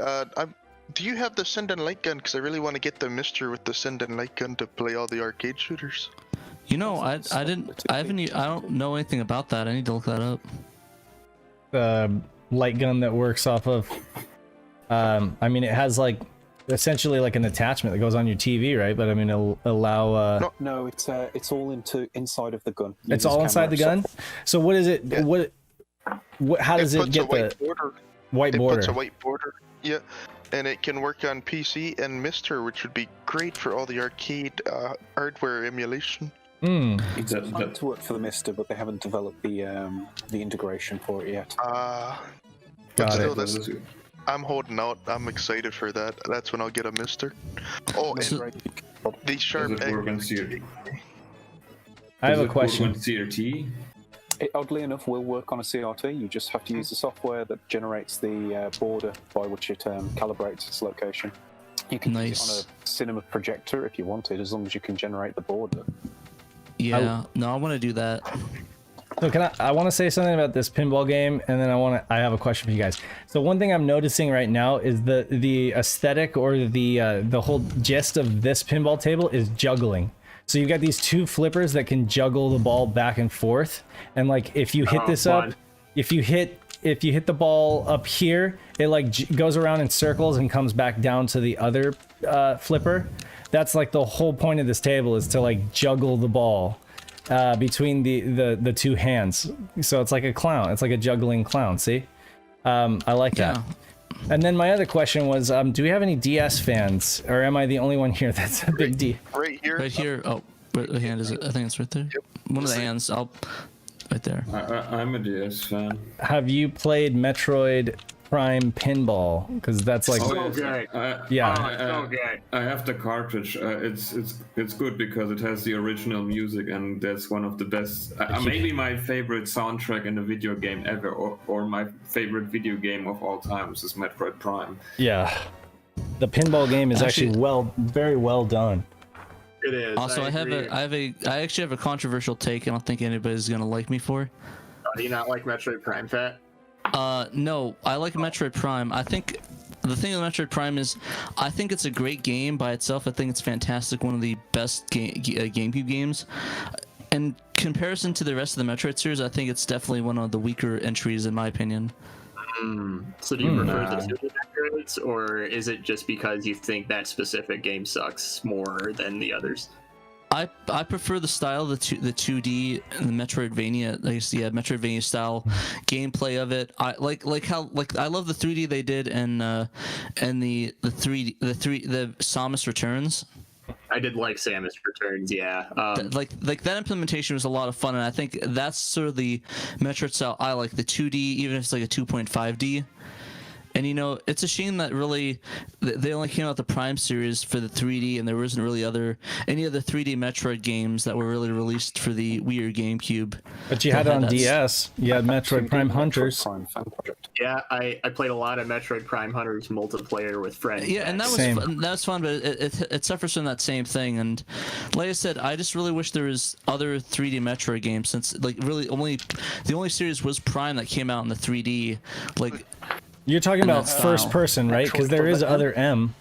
[SPEAKER 6] do you have the Send and Light gun? Because I really want to get the Mister with the Send and Light gun to play all the arcade shooters.
[SPEAKER 3] You know, I don't know anything about that. I need to look that up.
[SPEAKER 2] Light gun that works off of. I mean, it has like essentially like an attachment that goes on your TV, right? But I mean, it'll allow.
[SPEAKER 4] No, it's all inside of the gun.
[SPEAKER 2] It's
[SPEAKER 4] Uses
[SPEAKER 2] all inside the
[SPEAKER 4] camera
[SPEAKER 2] gun. So what is it?
[SPEAKER 6] Yeah.
[SPEAKER 2] What? How does it
[SPEAKER 6] puts a
[SPEAKER 2] get
[SPEAKER 6] white
[SPEAKER 2] the
[SPEAKER 6] border.
[SPEAKER 2] white
[SPEAKER 6] It
[SPEAKER 2] border?
[SPEAKER 6] puts a white border. Yeah, and it can work on PC and Mister, which would be great for all the arcade hardware emulation.
[SPEAKER 4] It's
[SPEAKER 5] That-
[SPEAKER 4] planned to work for the Mister, but they haven't developed the integration for it yet.
[SPEAKER 2] Got
[SPEAKER 6] still,
[SPEAKER 2] it.
[SPEAKER 6] that's- I'm holding out. I'm excited for that. That's when I'll get a Mister. Oh, and
[SPEAKER 3] So-
[SPEAKER 6] the Sharp
[SPEAKER 5] Does it work on
[SPEAKER 6] X.
[SPEAKER 5] CRT?
[SPEAKER 2] I have
[SPEAKER 5] Does
[SPEAKER 2] a
[SPEAKER 5] it work
[SPEAKER 2] question.
[SPEAKER 5] on CRT?
[SPEAKER 4] It, oddly enough, will work on a CRT. You just have to use the software that generates the border by which it calibrates its location. You can use it
[SPEAKER 3] Nice.
[SPEAKER 4] on a cinema projector if you wanted, as long as you can generate the border.
[SPEAKER 3] Yeah, no, I want to do that.
[SPEAKER 2] So I want to say something about this pinball game, and then I have a question for you guys. So one thing I'm noticing right now is the aesthetic or the whole gist of this pinball table is juggling. So you've got these two flippers that can juggle the ball back and forth, and like if you hit this
[SPEAKER 7] fun.
[SPEAKER 2] up, if you hit the ball up here, it like goes around in circles and comes back down to the other flipper. That's like the whole point of this table, is to like juggle the ball between the two hands. So it's like a clown. It's like a juggling clown. See, I like that.
[SPEAKER 3] Yeah.
[SPEAKER 2] And then my other question was, do we have any DS fans, or am I the only one here that's a big D?
[SPEAKER 6] Right here.
[SPEAKER 3] Right here. Oh, where the hand is it? I think it's right there.
[SPEAKER 6] Yep.
[SPEAKER 3] One of the hands. Right there.
[SPEAKER 5] I'm a DS fan.
[SPEAKER 2] Have you played Metroid Prime Pinball? Because that's like,
[SPEAKER 7] So
[SPEAKER 5] yes.
[SPEAKER 7] good.
[SPEAKER 2] yeah.
[SPEAKER 7] Oh, it's so good.
[SPEAKER 5] I have the cartridge. It's good because it has the original music, and that's one of the best. Maybe my favorite soundtrack in a video game ever, or my favorite video game of all times is Metroid Prime.
[SPEAKER 2] Yeah. The pinball game is actually very well done.
[SPEAKER 7] It is.
[SPEAKER 3] Also, I
[SPEAKER 7] agree.
[SPEAKER 3] actually have a controversial take. I don't think anybody's gonna like me for.
[SPEAKER 7] Do you not like Metroid Prime, Fat?
[SPEAKER 3] No, I like Metroid Prime. I think the thing with Metroid Prime is, I think it's a great game by itself. I think it's fantastic. One of the best GameCube games. In comparison to the rest of the Metroid series, I think it's definitely one of the weaker entries, in my opinion.
[SPEAKER 7] So do you prefer the 2D Metroids, or is it just because you think that specific game sucks more than the others?
[SPEAKER 3] I prefer the style, the 2D and the Metroidvania, Metroidvania style gameplay of it. I like I love the 3D they did and the Samus Returns.
[SPEAKER 7] I did like Samus Returns, yeah.
[SPEAKER 3] Like that implementation was a lot of fun, and I think that's sort of the Metroid style I like, the 2D, even if it's like a 2.5D. And you know, it's a shame that really they only came out the Prime series for the 3D, and there wasn't really any other 3D Metroid games that were really released for the Wii or GameCube.
[SPEAKER 2] But you had it on DS. You had Metroid Prime Hunters.
[SPEAKER 4] Prime fan project.
[SPEAKER 7] Yeah, I played a lot of Metroid Prime Hunters multiplayer with friends.
[SPEAKER 3] Yeah, and that was
[SPEAKER 2] Same.
[SPEAKER 3] fun, but it suffers from that same thing. And like I said, I just really wish there was other 3D Metroid games, since like really the only series was Prime that came out in the 3D. Like
[SPEAKER 2] You're talking about
[SPEAKER 3] that's
[SPEAKER 2] first
[SPEAKER 3] style.
[SPEAKER 2] person, right? Because there is other M.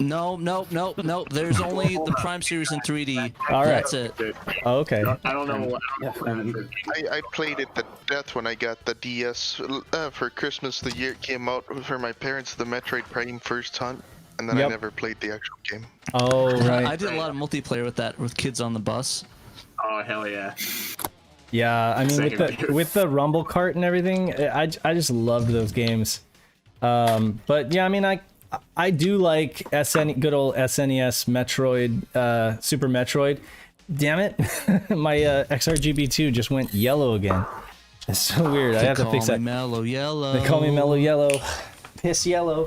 [SPEAKER 3] No. There's only the Prime series in 3D.
[SPEAKER 2] All right.
[SPEAKER 3] That's it.
[SPEAKER 2] Oh, okay.
[SPEAKER 7] I don't know.
[SPEAKER 5] And
[SPEAKER 6] I played it to death when I got the DS for Christmas the year it came out for my parents, the Metroid Prime First Hunt, and then I
[SPEAKER 2] Yep.
[SPEAKER 6] never played the actual game.
[SPEAKER 2] Oh, right.
[SPEAKER 3] I did a lot of multiplayer with that, with kids on the bus.
[SPEAKER 7] Oh hell yeah!
[SPEAKER 2] Yeah, I mean
[SPEAKER 7] Same here.
[SPEAKER 2] with the rumble cart and everything, I just loved those games. But yeah, I mean I do like good old SNES Metroid, Super Metroid. Damn it, my XRGB2 just went yellow again. It's so weird. I have to fix that.
[SPEAKER 3] Mellow Yellow.
[SPEAKER 2] They call me Mellow Yellow, Piss Yellow.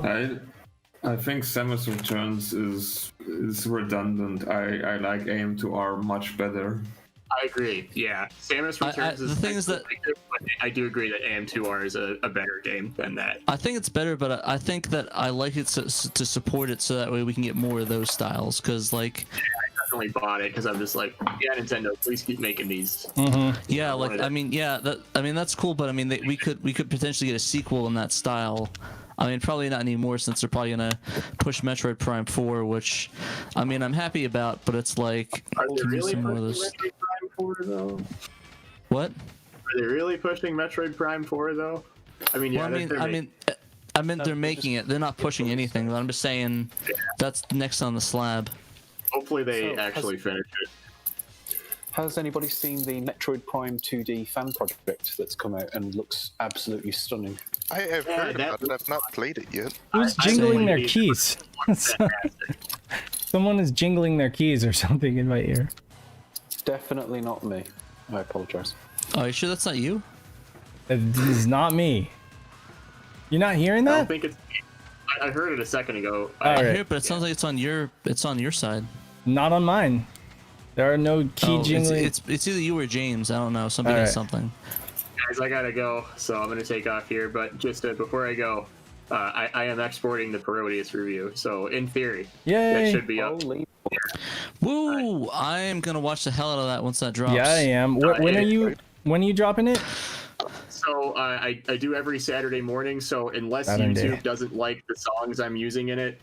[SPEAKER 5] I think Samus Returns is redundant. I like AM2R much better.
[SPEAKER 7] I agree. Yeah, Samus Returns is
[SPEAKER 3] the thing is that
[SPEAKER 7] but I do agree that AM2R is a better game than that.
[SPEAKER 3] I think it's better, but I think that I like it to support it so that way we can get more of those styles. Because like,
[SPEAKER 7] I definitely bought it because I'm just like, yeah, Nintendo, please keep making these.
[SPEAKER 3] yeah, like I mean, yeah, that's cool, but I mean, we could potentially get a sequel in that style. I mean, probably not anymore since they're probably gonna push Metroid Prime 4, which, I mean, I'm happy about, but it's like,
[SPEAKER 7] Are they
[SPEAKER 3] give me
[SPEAKER 7] really
[SPEAKER 3] some more of
[SPEAKER 7] pushing
[SPEAKER 3] those.
[SPEAKER 7] Metroid Prime 4 though?
[SPEAKER 3] What?
[SPEAKER 7] Are they really pushing Metroid Prime 4 though? I mean, yeah,
[SPEAKER 3] Well, I mean, they're making it. They're not pushing anything. But I'm just saying, that's next on the slab.
[SPEAKER 7] hopefully they
[SPEAKER 4] So,
[SPEAKER 7] actually finish it.
[SPEAKER 4] Has anybody seen the Metroid Prime 2D fan project that's come out and looks absolutely stunning?
[SPEAKER 6] I have
[SPEAKER 7] Yeah,
[SPEAKER 6] heard about it. I've not played it yet.
[SPEAKER 2] Who's
[SPEAKER 7] I
[SPEAKER 2] jingling their
[SPEAKER 7] believe-
[SPEAKER 2] keys? Someone is jingling their keys or something in my ear.
[SPEAKER 4] Definitely not me. I apologize.
[SPEAKER 3] Oh, you sure that's not you?
[SPEAKER 2] This is not me. You're not hearing
[SPEAKER 7] I don't
[SPEAKER 2] that?
[SPEAKER 7] think it's. I heard it a second ago.
[SPEAKER 2] All
[SPEAKER 3] I
[SPEAKER 2] right.
[SPEAKER 3] hear it, but it sounds like it's on your side.
[SPEAKER 2] Not on mine. There are no key
[SPEAKER 3] Oh,
[SPEAKER 2] jingling.
[SPEAKER 3] it's either you or James. I don't know. Somebody
[SPEAKER 2] All
[SPEAKER 3] has
[SPEAKER 2] right.
[SPEAKER 3] something.
[SPEAKER 7] Guys, I gotta go, so I'm gonna take off here. But just before I go, I am exporting the Parodius review, so in theory,
[SPEAKER 2] Yay.
[SPEAKER 7] that should be up.
[SPEAKER 4] Holy.
[SPEAKER 3] Woo! I am gonna watch the hell out of that once that drops.
[SPEAKER 2] Yeah, I am. When are you dropping it?
[SPEAKER 7] So I do every Saturday morning. So unless
[SPEAKER 2] Saturday.
[SPEAKER 7] YouTube doesn't like the songs I'm using in it,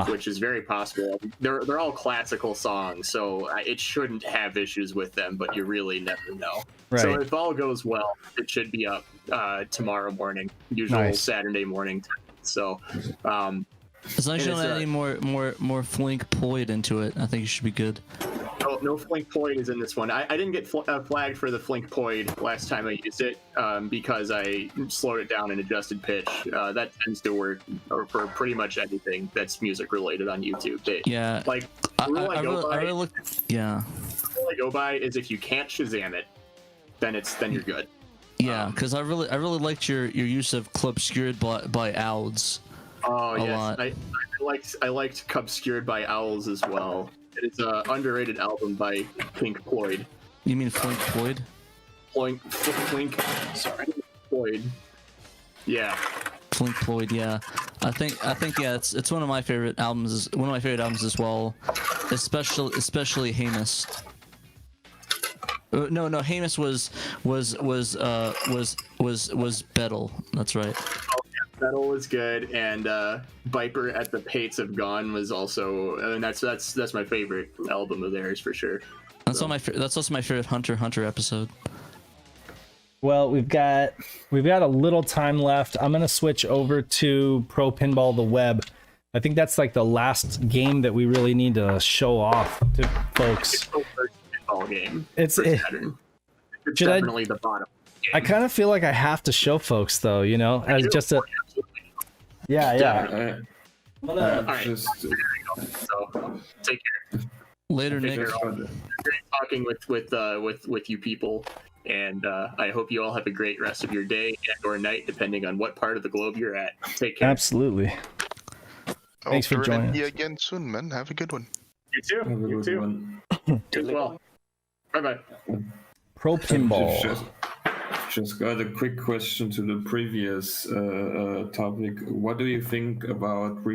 [SPEAKER 7] which is very possible, they're all classical songs, so it shouldn't have issues with them. But you really never know.
[SPEAKER 2] Right.
[SPEAKER 7] So if all goes well, it should be up tomorrow morning, usual
[SPEAKER 2] Nice.
[SPEAKER 7] Saturday morning time. So.
[SPEAKER 3] As long as you
[SPEAKER 7] And
[SPEAKER 3] don't
[SPEAKER 7] it's,
[SPEAKER 3] add any more Flink Ploid into it, I think you should be good.
[SPEAKER 7] No Flink Ploid is in this one. I didn't get flagged for the Flink Ploid last time I used it because I slowed it down and adjusted pitch. That tends to work for pretty much anything that's music related on YouTube.
[SPEAKER 3] Yeah.
[SPEAKER 7] Like
[SPEAKER 3] I
[SPEAKER 7] the rule I
[SPEAKER 3] really look. Yeah.
[SPEAKER 7] go by is if you can't Shazam it, then you're good.
[SPEAKER 3] Yeah, because I really liked your use of Clubscured by Owls.
[SPEAKER 7] Oh
[SPEAKER 3] A
[SPEAKER 7] yes,
[SPEAKER 3] lot.
[SPEAKER 7] I liked Cubscured by Owls as well. It's an underrated album by Pink Floyd.
[SPEAKER 3] You mean Flink Ploid?
[SPEAKER 7] Flink, sorry, Floyd. Yeah.
[SPEAKER 3] Flink Ploid, yeah. I think yeah, it's one of my favorite albums. One of my favorite albums as well, especially Hamus. No, Hamus was Bettel. That's right.
[SPEAKER 7] Metal was good, and Viper at the Pates of Gone was also, and that's my favorite album of theirs for sure.
[SPEAKER 3] That's also my favorite Hunter x Hunter episode.
[SPEAKER 2] Well, we've got a little time left. I'm gonna switch over to Pro Pinball the Web. I think that's like the last game that we really need to show off to folks.
[SPEAKER 7] It's the first pinball game.
[SPEAKER 2] It's
[SPEAKER 7] for Saturn. It's
[SPEAKER 2] Should I-
[SPEAKER 7] definitely the bottom.
[SPEAKER 2] I kind of feel like I have to show folks though, you know, as just a yeah.
[SPEAKER 7] All right.
[SPEAKER 5] Just
[SPEAKER 7] So take care.
[SPEAKER 3] Later,
[SPEAKER 7] Take
[SPEAKER 3] Nick.
[SPEAKER 7] care. Great talking with you people, and I hope you all have a great rest of your day and or night, depending on what part of the globe you're at. Take care.
[SPEAKER 2] Absolutely. Thanks for
[SPEAKER 6] Hope to run
[SPEAKER 2] joining
[SPEAKER 6] into you
[SPEAKER 2] us.
[SPEAKER 6] again soon, man. Have a good one.
[SPEAKER 7] You too.
[SPEAKER 5] have a
[SPEAKER 7] You
[SPEAKER 5] good
[SPEAKER 7] too.
[SPEAKER 5] one.
[SPEAKER 7] You as well. Bye bye.
[SPEAKER 2] Pro Pinball.
[SPEAKER 5] Just got a quick question to the previous topic. What do you think about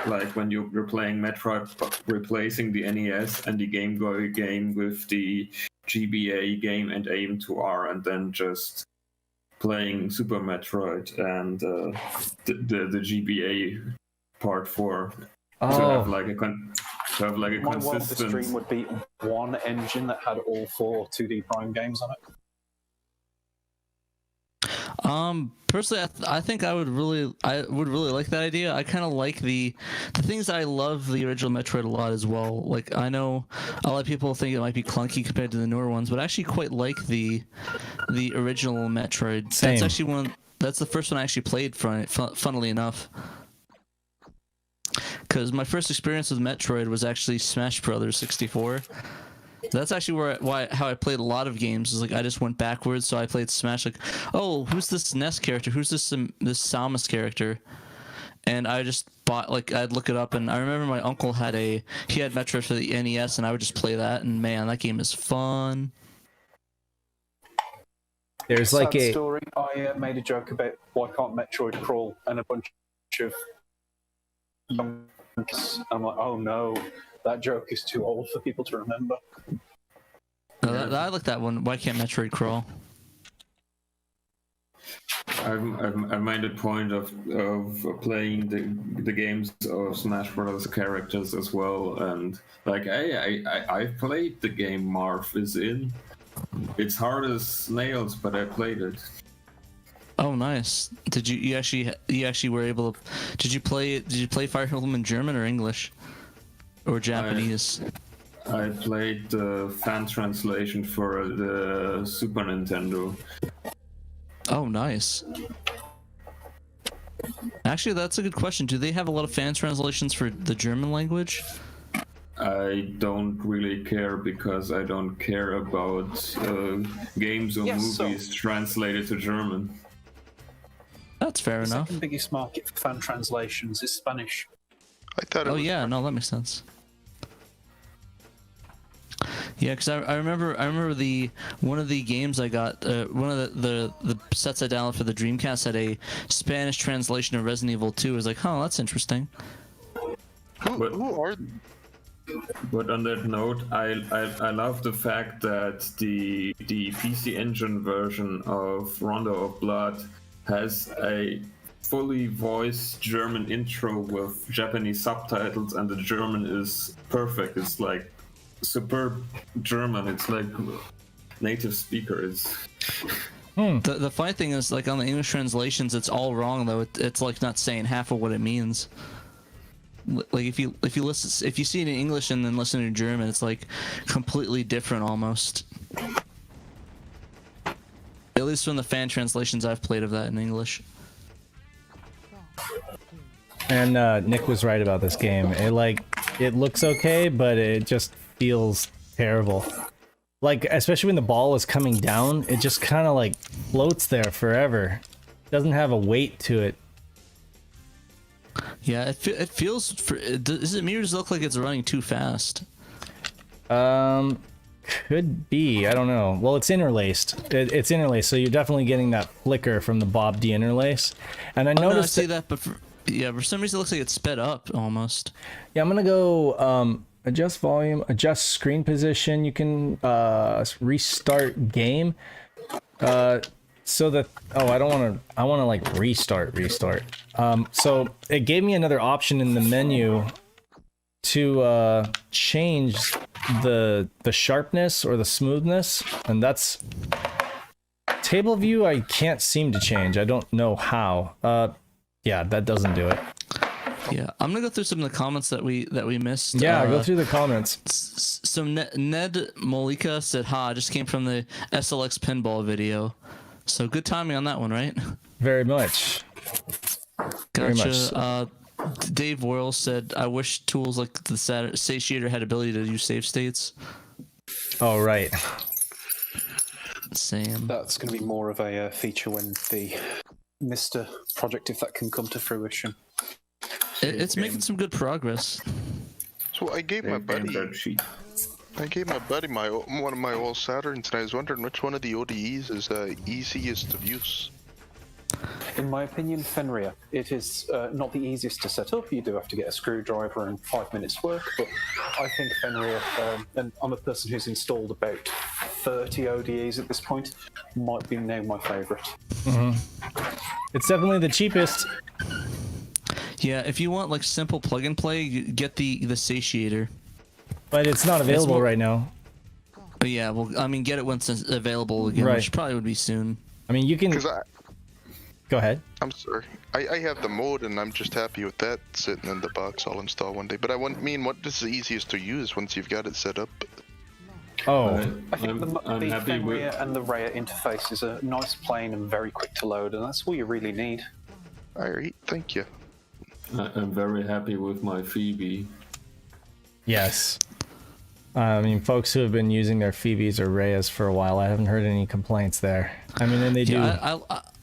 [SPEAKER 5] like when you're playing Metroid, replacing the NES and the Game Boy game with the GBA game and AM2R, and then just playing Super Metroid and the GBA Part 4? To have like a
[SPEAKER 4] My wildest
[SPEAKER 5] consistent.
[SPEAKER 4] dream would be one engine that had all 4 2D Prime games on it.
[SPEAKER 3] Personally, I think I would really like that idea. I kind of like the things. I love the original Metroid a lot as well. Like, I know a lot of people think it might be clunky compared to the newer ones, but I actually quite like the original Metroid.
[SPEAKER 2] Same.
[SPEAKER 3] That's actually that's the first one I actually played, funnily enough. Because my first experience with Metroid was actually Smash Brothers 64. That's actually how I played a lot of games. Is like I just went backwards, so I played Smash. Like, oh, who's this Ness character? Who's this Samus character? And I just bought, like, I'd look it up, and I remember my uncle had Metroid for the NES, and I would just play that. And man, that game is fun.
[SPEAKER 2] There's
[SPEAKER 4] Sad
[SPEAKER 2] like a
[SPEAKER 4] story. I made a joke about why can't Metroid crawl, and a bunch of young kids. I'm like, oh no, that joke is too old for people to remember.
[SPEAKER 3] No, I like that one. Why can't Metroid crawl?
[SPEAKER 5] I've made a point of playing the games of Smash Brothers characters as well, and like I've played the game Marv is in. It's hard as nails, but I played it.
[SPEAKER 3] Oh, nice. Did you actually were able to? Did you play Fire Emblem in German or English or Japanese?
[SPEAKER 5] I played the fan translation for the Super Nintendo.
[SPEAKER 3] Oh, nice. Actually, that's a good question. Do they have a lot of fan translations for the German language?
[SPEAKER 5] I don't really care because I don't care about games or movies translated to German.
[SPEAKER 3] That's fair
[SPEAKER 4] The
[SPEAKER 3] enough.
[SPEAKER 4] second biggest market for fan translations is Spanish.
[SPEAKER 6] I thought it
[SPEAKER 3] Oh
[SPEAKER 6] was
[SPEAKER 3] yeah, no, that makes sense. Yeah, because I remember one of the games I got, one of the sets I downloaded for the Dreamcast had a Spanish translation of Resident Evil 2. I was like, oh, that's interesting.
[SPEAKER 6] Who are
[SPEAKER 5] But on that note, I love the fact that the PC Engine version of Rondo of Blood has a fully voiced German intro with Japanese subtitles, and the German is perfect. It's like superb German. It's like native speaker.
[SPEAKER 3] The funny thing is, like, on the English translations, it's all wrong though. It's like not saying half of what it means. Like if you see it in English and then listen to German, it's like completely different almost. At least from the fan translations I've played of that in English.
[SPEAKER 2] And Nick was right about this game. It looks okay, but it just feels terrible. Like, especially when the ball is coming down, it just kind of like floats there forever. It doesn't have a weight to it.
[SPEAKER 3] Yeah, it feels. Does it mirrors look like it's running too fast?
[SPEAKER 2] Could be. I don't know. Well, it's interlaced. It's interlaced, so you're definitely getting that flicker from the Bob D interlace. And I noticed.
[SPEAKER 3] No, I see that, but for some reason it looks like it's sped up almost.
[SPEAKER 2] Yeah, I'm gonna go adjust volume, adjust screen position. You can restart game. So that I want to like restart. So it gave me another option in the menu to change the sharpness or the smoothness, and that's table view. I can't seem to change. I don't know how. Yeah, that doesn't do it.
[SPEAKER 3] Yeah, I'm gonna go through some of the comments that we missed.
[SPEAKER 2] Yeah, go through the comments.
[SPEAKER 3] So Ned Molika said, "Ha, I just came from the SLX pinball video." So good timing on that one, right?
[SPEAKER 2] Very much.
[SPEAKER 3] Gotcha.
[SPEAKER 2] Very much.
[SPEAKER 3] Dave Worrell said, "I wish tools like the Satiator had ability to use save states."
[SPEAKER 2] Oh, right.
[SPEAKER 3] Same.
[SPEAKER 4] That's going to be more of a feature when the Mr. project, if that can come to fruition.
[SPEAKER 3] It's making some good progress.
[SPEAKER 6] So I gave my buddy one of my old Saturns, and I was wondering which one of the ODEs is easiest of use.
[SPEAKER 4] In my opinion, Fenrir. It is not the easiest to set up. You do have to get a screwdriver and 5 minutes work, but I think Fenrir, and I'm a person who's installed about 30 ODEs at this point, might be now my favourite.
[SPEAKER 2] It's definitely the cheapest.
[SPEAKER 3] Yeah, if you want like simple plug and play, you get the satiator.
[SPEAKER 2] But it's not available right now.
[SPEAKER 3] But yeah, well, I mean, get it once it's available again, which probably would be soon.
[SPEAKER 2] I mean, you can. Go ahead.
[SPEAKER 6] I'm sorry. I have the mode, and I'm just happy with that sitting in the box. I'll install one day. But what is the easiest to use once you've got it set up?
[SPEAKER 2] Oh,
[SPEAKER 4] I think the
[SPEAKER 5] happy with...
[SPEAKER 4] Fenrir and the Raya interface is a nice, plain, and very quick to load, and that's all you really need.
[SPEAKER 6] Alright, thank you.
[SPEAKER 5] I'm very happy with my Phoebe.
[SPEAKER 2] Yes. I mean, folks who have been using their Phoebes or Rayas for a while, I haven't heard any complaints there. I mean, and they do.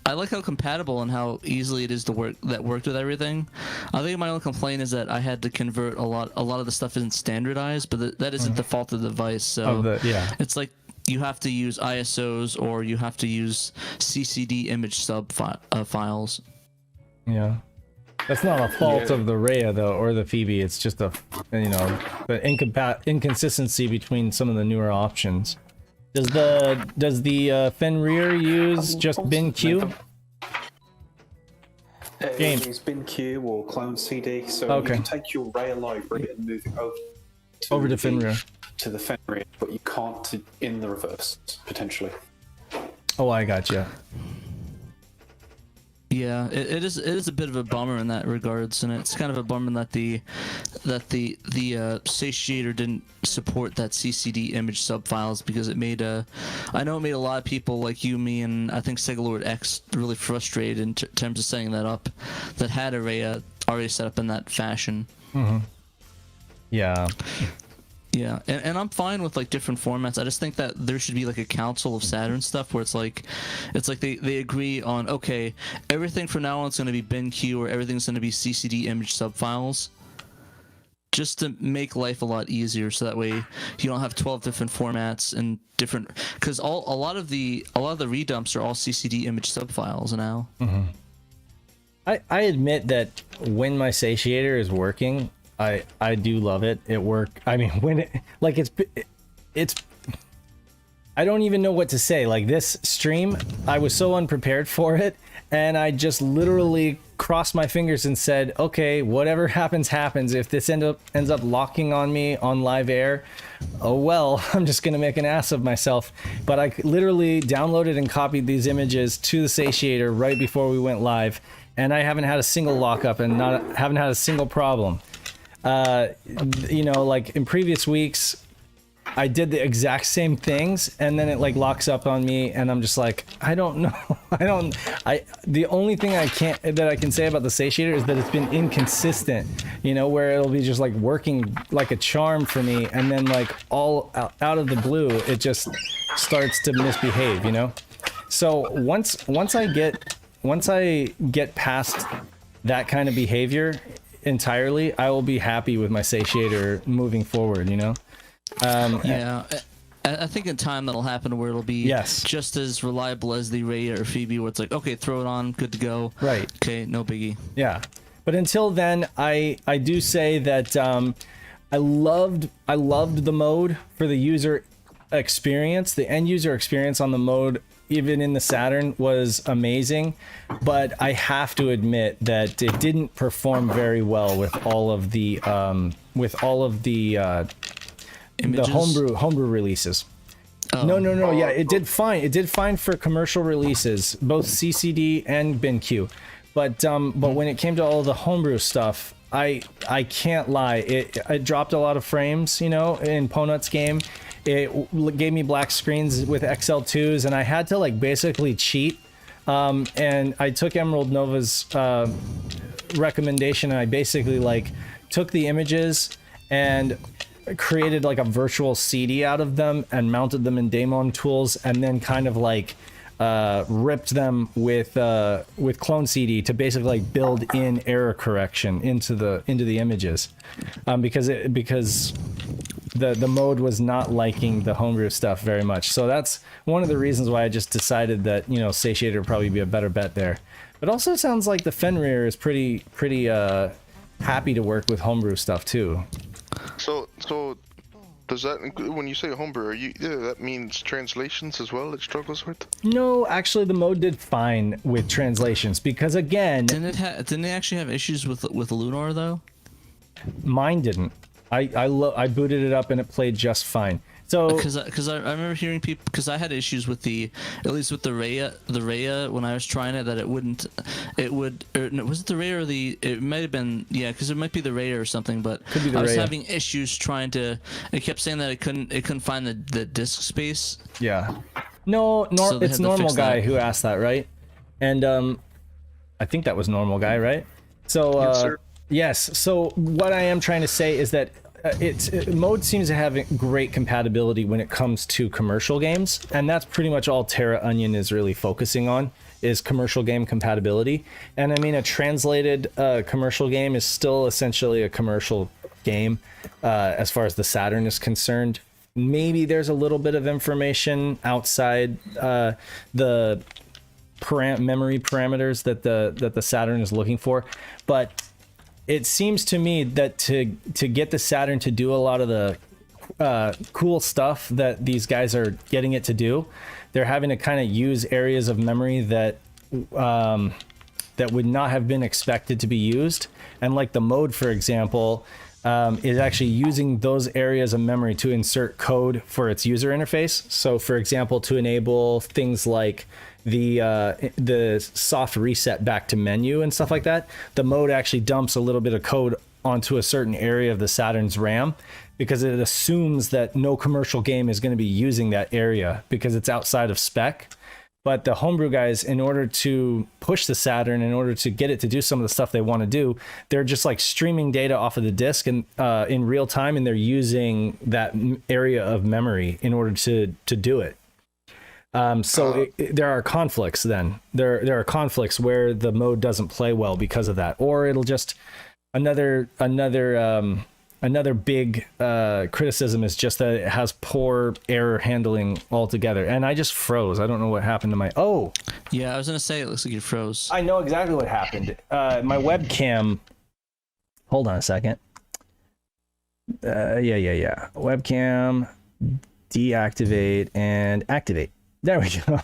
[SPEAKER 3] I like how compatible and how easily it is to work with everything. I think my only complaint is that I had to convert a lot of the stuff isn't standardized, but that isn't the fault of the device. So it's like you have to use ISOs or you have to use CCD image sub files.
[SPEAKER 2] Yeah. That's not a fault of the Raya though, or the Phoebe. It's just the inconsistency between some of the newer options. Does the Fenrir use just BinQ?
[SPEAKER 4] It use BinQ or Clone CD, so you can take your Raya library and move it over to Fenrir. To the Fenrir, but you can't in the reverse potentially.
[SPEAKER 2] Oh, I gotcha.
[SPEAKER 3] Yeah, it is a bit of a bummer in that regards, and it's kind of a bummer that the satiator didn't support that CCD image sub files, because it made I know it made a lot of people like you, me, and I think Sega Lord X really frustrated in terms of setting that up, that had Array already set up in that fashion.
[SPEAKER 2] Mm-hmm. Yeah.
[SPEAKER 3] Yeah, and I'm fine with like different formats. I just think that there should be like a council of Saturn stuff where it's like they agree on, okay, everything from now on is going to be BinQ or everything's going to be CCD image subfiles, just to make life a lot easier. So that way you don't have 12 different formats and different, because a lot of the redumps are all CCD image subfiles now.
[SPEAKER 2] Mm-hmm. I admit that when my satiator is working, I do love it. It worked. I mean, when it's I don't even know what to say. Like this stream, I was so unprepared for it, and I just literally crossed my fingers and said, okay, whatever happens happens. If this ends up locking on me on live air, oh well, I'm just gonna make an ass of myself. But I literally downloaded and copied these images to the satiator right before we went live, and I haven't had a single lockup and haven't had a single problem. You know, like in previous weeks, I did the exact same things, and then it like locks up on me, and I'm just like, I don't know. The only thing I can say about the satiator is that it's been inconsistent, you know, where it'll be just like working like a charm for me, and then like all out of the blue, it just starts to misbehave, you know? So once I get past that kind of behavior entirely, I will be happy with my satiator moving forward, you know?
[SPEAKER 3] Yeah, I think in time that'll happen where it'll be just as reliable as the Raya or Phoebe, where it's like, okay, throw it on, good to go. Right. Okay, no biggie.
[SPEAKER 2] Yeah. But until then, I do say that I loved the mode for the user experience. The end user experience on the mode, even in the Saturn, was amazing, but I have to admit that it didn't perform very well with all of the homebrew releases. Oh. No. Yeah, it did fine. It did fine for commercial releases, both CCD and BinQ. But when it came to all the homebrew stuff, I can't lie. It dropped a lot of frames, you know, in Ponut's game. It gave me black screens with XL2s, and I had to like basically cheat. And I took Emerald Nova's recommendation, and I basically like took the images and created like a virtual CD out of them and mounted them in Daemon tools, and then kind of like ripped them with Clone CD to basically like build in error correction into the images, because the mode was not liking the homebrew stuff very much. So that's one of the reasons why I just decided that, you know, satiator would probably be a better bet there. But also it sounds like the Fenrir is pretty happy to work with homebrew stuff too.
[SPEAKER 6] So Does that include, when you say homebrew, that means translations as well it struggles with?
[SPEAKER 2] No, actually the mode did fine with translations because again,
[SPEAKER 3] Didn't it actually have issues with Lunar though?
[SPEAKER 2] mine didn't. I booted it up and it played just fine. So
[SPEAKER 3] because I remember hearing people, because I had issues with at least with the Rhea when I was trying it, that it would no, was it the Rhea or it might have been, yeah, because it might be the Rhea or something, but I was having issues trying to, it kept saying that it couldn't find the disk space.
[SPEAKER 2] Yeah. No,
[SPEAKER 3] So they
[SPEAKER 2] it's
[SPEAKER 3] had to
[SPEAKER 2] Normal
[SPEAKER 3] fix
[SPEAKER 2] Guy
[SPEAKER 3] that.
[SPEAKER 2] who asked that, right? And I think that was Normal Guy, right? So
[SPEAKER 1] Yes, sir.
[SPEAKER 2] yes. So what I am trying to say is that mode seems to have great compatibility when it comes to commercial games, and that's pretty much all Terra Onion is really focusing on, is commercial game compatibility. And I mean, a translated commercial game is still essentially a commercial game as far as the Saturn is concerned. Maybe there's a little bit of information outside the memory parameters that the Saturn is looking for, but it seems to me that to get the Saturn to do a lot of the cool stuff that these guys are getting it to do, they're having to kind of use areas of memory that that would not have been expected to be used. And like the mode, for example, is actually using those areas of memory to insert code for its user interface. So for example, to enable things like the soft reset back to menu and stuff like that, the mode actually dumps a little bit of code onto a certain area of the Saturn's RAM because it assumes that no commercial game is going to be using that area because it's outside of spec. But the homebrew guys, in order to push the Saturn, in order to get it to do some of the stuff they want to do, they're just like streaming data off of the disk and in real time, and they're using that area of memory in order to do it. There are conflicts then. There are conflicts where the mode doesn't play well because of that, or it'll just another big criticism is just that it has poor error handling altogether. And I just froze. I don't know what happened to my
[SPEAKER 3] Yeah, I was gonna say it looks like you froze.
[SPEAKER 2] I know exactly what happened. My webcam. Hold on a second. Yeah. Webcam, deactivate and activate. There we go.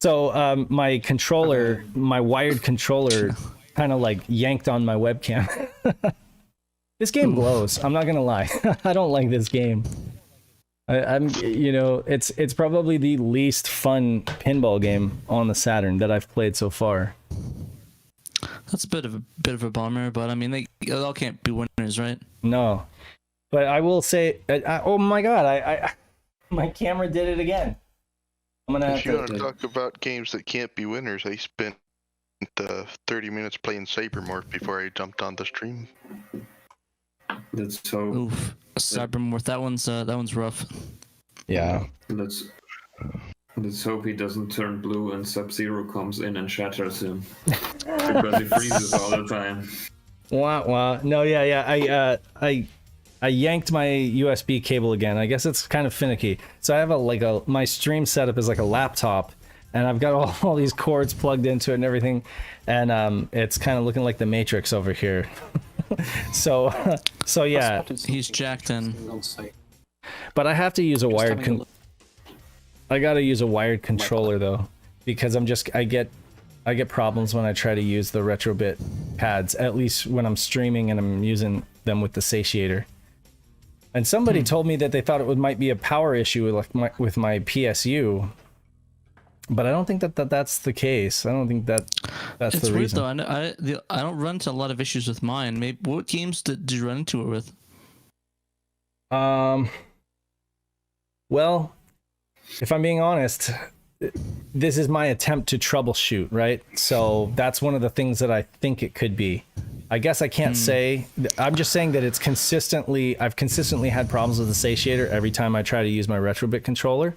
[SPEAKER 2] So my controller, my wired controller, kind of like yanked on my webcam. This game blows. I'm not gonna lie. I don't like this game. I'm, it's probably the least fun pinball game on the Saturn that I've played so far.
[SPEAKER 3] That's a bit of a bummer, but I mean, they all can't be winners, right?
[SPEAKER 2] No, but I will say, oh my god, I my camera did it again. I'm gonna have
[SPEAKER 6] If you want to talk about games that can't be winners, I spent 30 minutes playing Cybermorph before I jumped on the stream.
[SPEAKER 5] Let's hope.
[SPEAKER 3] Oof, Cybermorph. That one's rough.
[SPEAKER 2] Yeah.
[SPEAKER 5] Let's hope he doesn't turn blue and Sub-Zero comes in and shatters him because he freezes all the time.
[SPEAKER 2] Wah. No, yeah. I yanked my USB cable again. I guess it's kind of finicky. So I have my stream setup is like a laptop, and I've got all these cords plugged into it and everything, and it's kind of looking like the Matrix over here. so yeah.
[SPEAKER 3] He's jacked in.
[SPEAKER 2] But I have to use a wired. I gotta use a wired controller though, because I get problems when I try to use the Retrobit pads. At least when I'm streaming and I'm using them with the satiator. And somebody told me that they thought it might be a power issue with my PSU, but I don't think that's the case. I don't think that's
[SPEAKER 3] It's
[SPEAKER 2] the
[SPEAKER 3] weird
[SPEAKER 2] reason.
[SPEAKER 3] though. I don't run into a lot of issues with mine. Maybe what games did you run into it with?
[SPEAKER 2] Well, if I'm being honest, this is my attempt to troubleshoot, right? So that's one of the things that I think it could be. I guess I can't say. I'm just saying that I've consistently had problems with the satiator every time I try to use my Retrobit controller.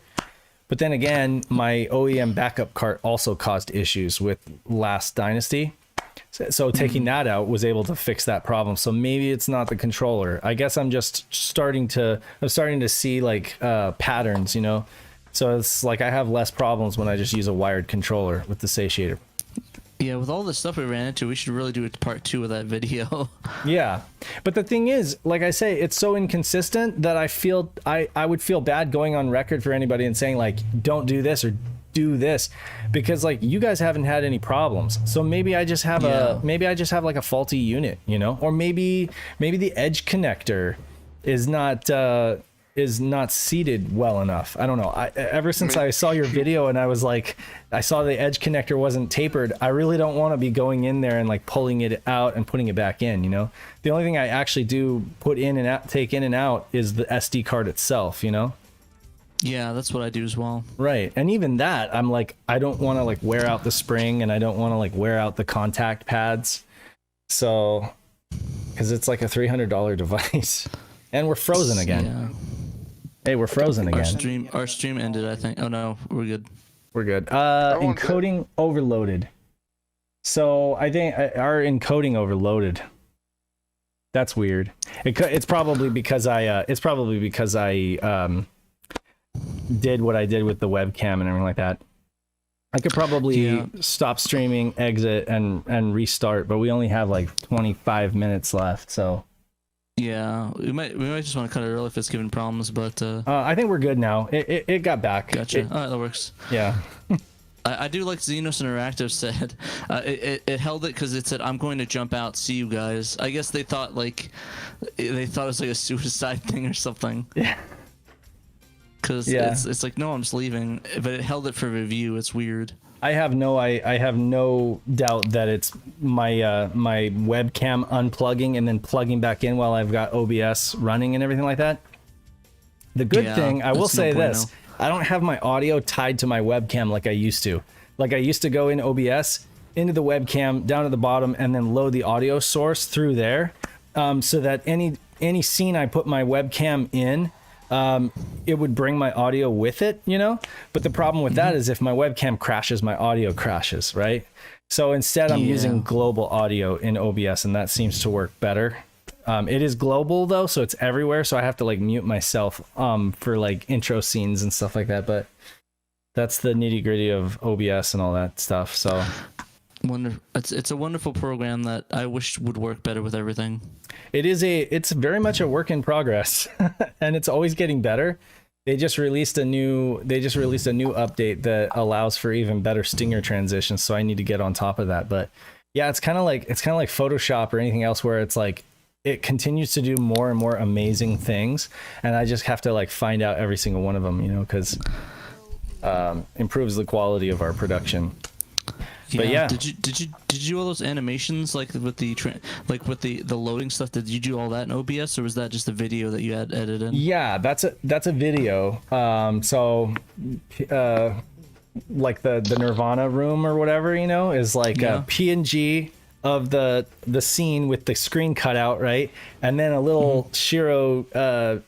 [SPEAKER 2] But then again, my OEM backup cart also caused issues with Last Dynasty. So taking that out was able to fix that problem. So maybe it's not the controller. I guess I'm just starting to see like patterns, you know? So it's like I have less problems when I just use a wired controller with the satiator.
[SPEAKER 3] Yeah, with all the stuff we ran into, we should really do a part 2 of that video.
[SPEAKER 2] Yeah, but the thing is, like I say, it's so inconsistent that I feel I would feel bad going on record for anybody and saying like, don't do this or do this, because like you guys haven't had any problems. So maybe I just have like a faulty unit, you know, or maybe the edge connector is not seated well enough. I don't know. Ever since I saw your video and I was like, I saw the edge connector wasn't tapered, I really don't want to be going in there and like pulling it out and putting it back in, you know? The only thing I actually do put in and out, take in and out, is the SD card itself, you know?
[SPEAKER 3] Yeah, that's what I do as well.
[SPEAKER 2] Right. And even that, I'm like, I don't want to like wear out the spring, and I don't want to like wear out the contact pads. So, because it's like a $300 device. And we're frozen again.
[SPEAKER 3] Yeah.
[SPEAKER 2] Hey, we're frozen again.
[SPEAKER 3] Our stream ended, I think. Oh no, we're good.
[SPEAKER 2] We're good. Encoding overloaded. So I think our encoding overloaded. That's weird. It's probably because I did what I did with the webcam and everything like that. I could probably stop streaming, exit, and restart, but we only have like 25 minutes left, so.
[SPEAKER 3] Yeah, we might just want to cut it early if it's giving problems, but
[SPEAKER 2] I think we're good now. It got back.
[SPEAKER 3] Gotcha. All right, that works.
[SPEAKER 2] Yeah.
[SPEAKER 3] I do like Xenos Interactive said. It held it because it said, "I'm going to jump out. See you guys." I guess they thought it was like a suicide thing or something.
[SPEAKER 2] Yeah.
[SPEAKER 3] Because it's like, no, I'm just leaving. But it held it for review. It's weird.
[SPEAKER 2] I have no doubt that it's my my webcam unplugging and then plugging back in while I've got OBS running and everything like that. The good thing, I will say this, I don't have my audio tied to my webcam like I used to. Like I used to go in OBS, into the webcam, down to the bottom, and then load the audio source through there, so that any scene I put my webcam in, it would bring my audio with it, you know? But the problem with that is if my webcam crashes, my audio crashes, right? So instead I'm using global audio in OBS, and that seems to work better. It is global though, so it's everywhere, so I have to like mute myself for like intro scenes and stuff like that, but that's the nitty gritty of OBS and all that stuff, so.
[SPEAKER 3] It's a wonderful program that I wish would work better with everything.
[SPEAKER 2] It's very much a work in progress, and it's always getting better. They just released a new update that allows for even better stinger transitions, so I need to get on top of that. But yeah, it's kind of like Photoshop or anything else, where it's like it continues to do more and more amazing things, and I just have to like find out every single one of them, you know, because improves the quality of our production. But yeah,
[SPEAKER 3] did you do all those animations like with the loading stuff? Did you do all that in OBS, or was that just a video that you had edited in?
[SPEAKER 2] Yeah, that's a video. So like the Nirvana room or whatever, you know, is like a PNG of the scene with the screen cut out, right? And then a little SHIRO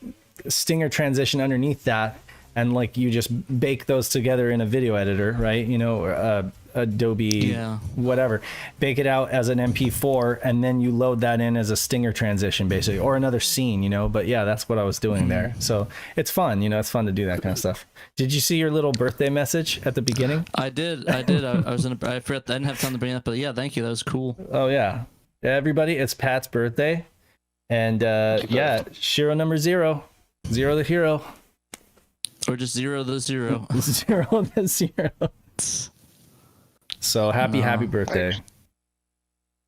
[SPEAKER 2] stinger transition underneath that, and like you just bake those together in a video editor, right? You know, Adobe, whatever, bake it out as an MP4, and then you load that in as a stinger transition, basically, or another scene, you know. But yeah, that's what I was doing there. So it's fun, you know, it's fun to do that kind of stuff. Did you see your little birthday message at the beginning?
[SPEAKER 3] I did. I forgot. I didn't have time to bring it up, but yeah, thank you. That was cool.
[SPEAKER 2] Oh yeah, everybody, it's Pat's birthday, and SHIRO number 0 the hero,
[SPEAKER 3] or just 0 the 0.
[SPEAKER 2] 0 the 0. So happy birthday.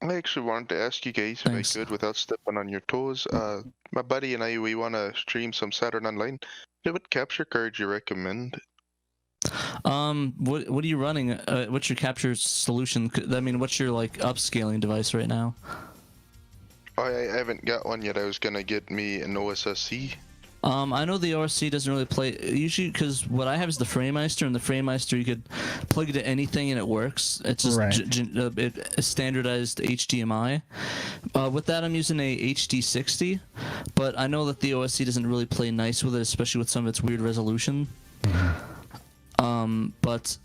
[SPEAKER 6] I actually wanted to ask you guys if I could, without stepping on your toes. My buddy and I, we want to stream some Saturn online. What capture card you recommend?
[SPEAKER 3] What are you running? What's your capture solution? I mean, what's your like upscaling device right now?
[SPEAKER 6] I haven't got one yet. I was gonna get me an OSSC.
[SPEAKER 3] I know the OSC doesn't really play usually, because what I have is the FrameMeister, and the FrameMeister you could plug it to anything and it works. It's just a standardized HDMI. With that, I'm using a HD60, but I know that the OSC doesn't really play nice with it, especially with some of its weird resolution. But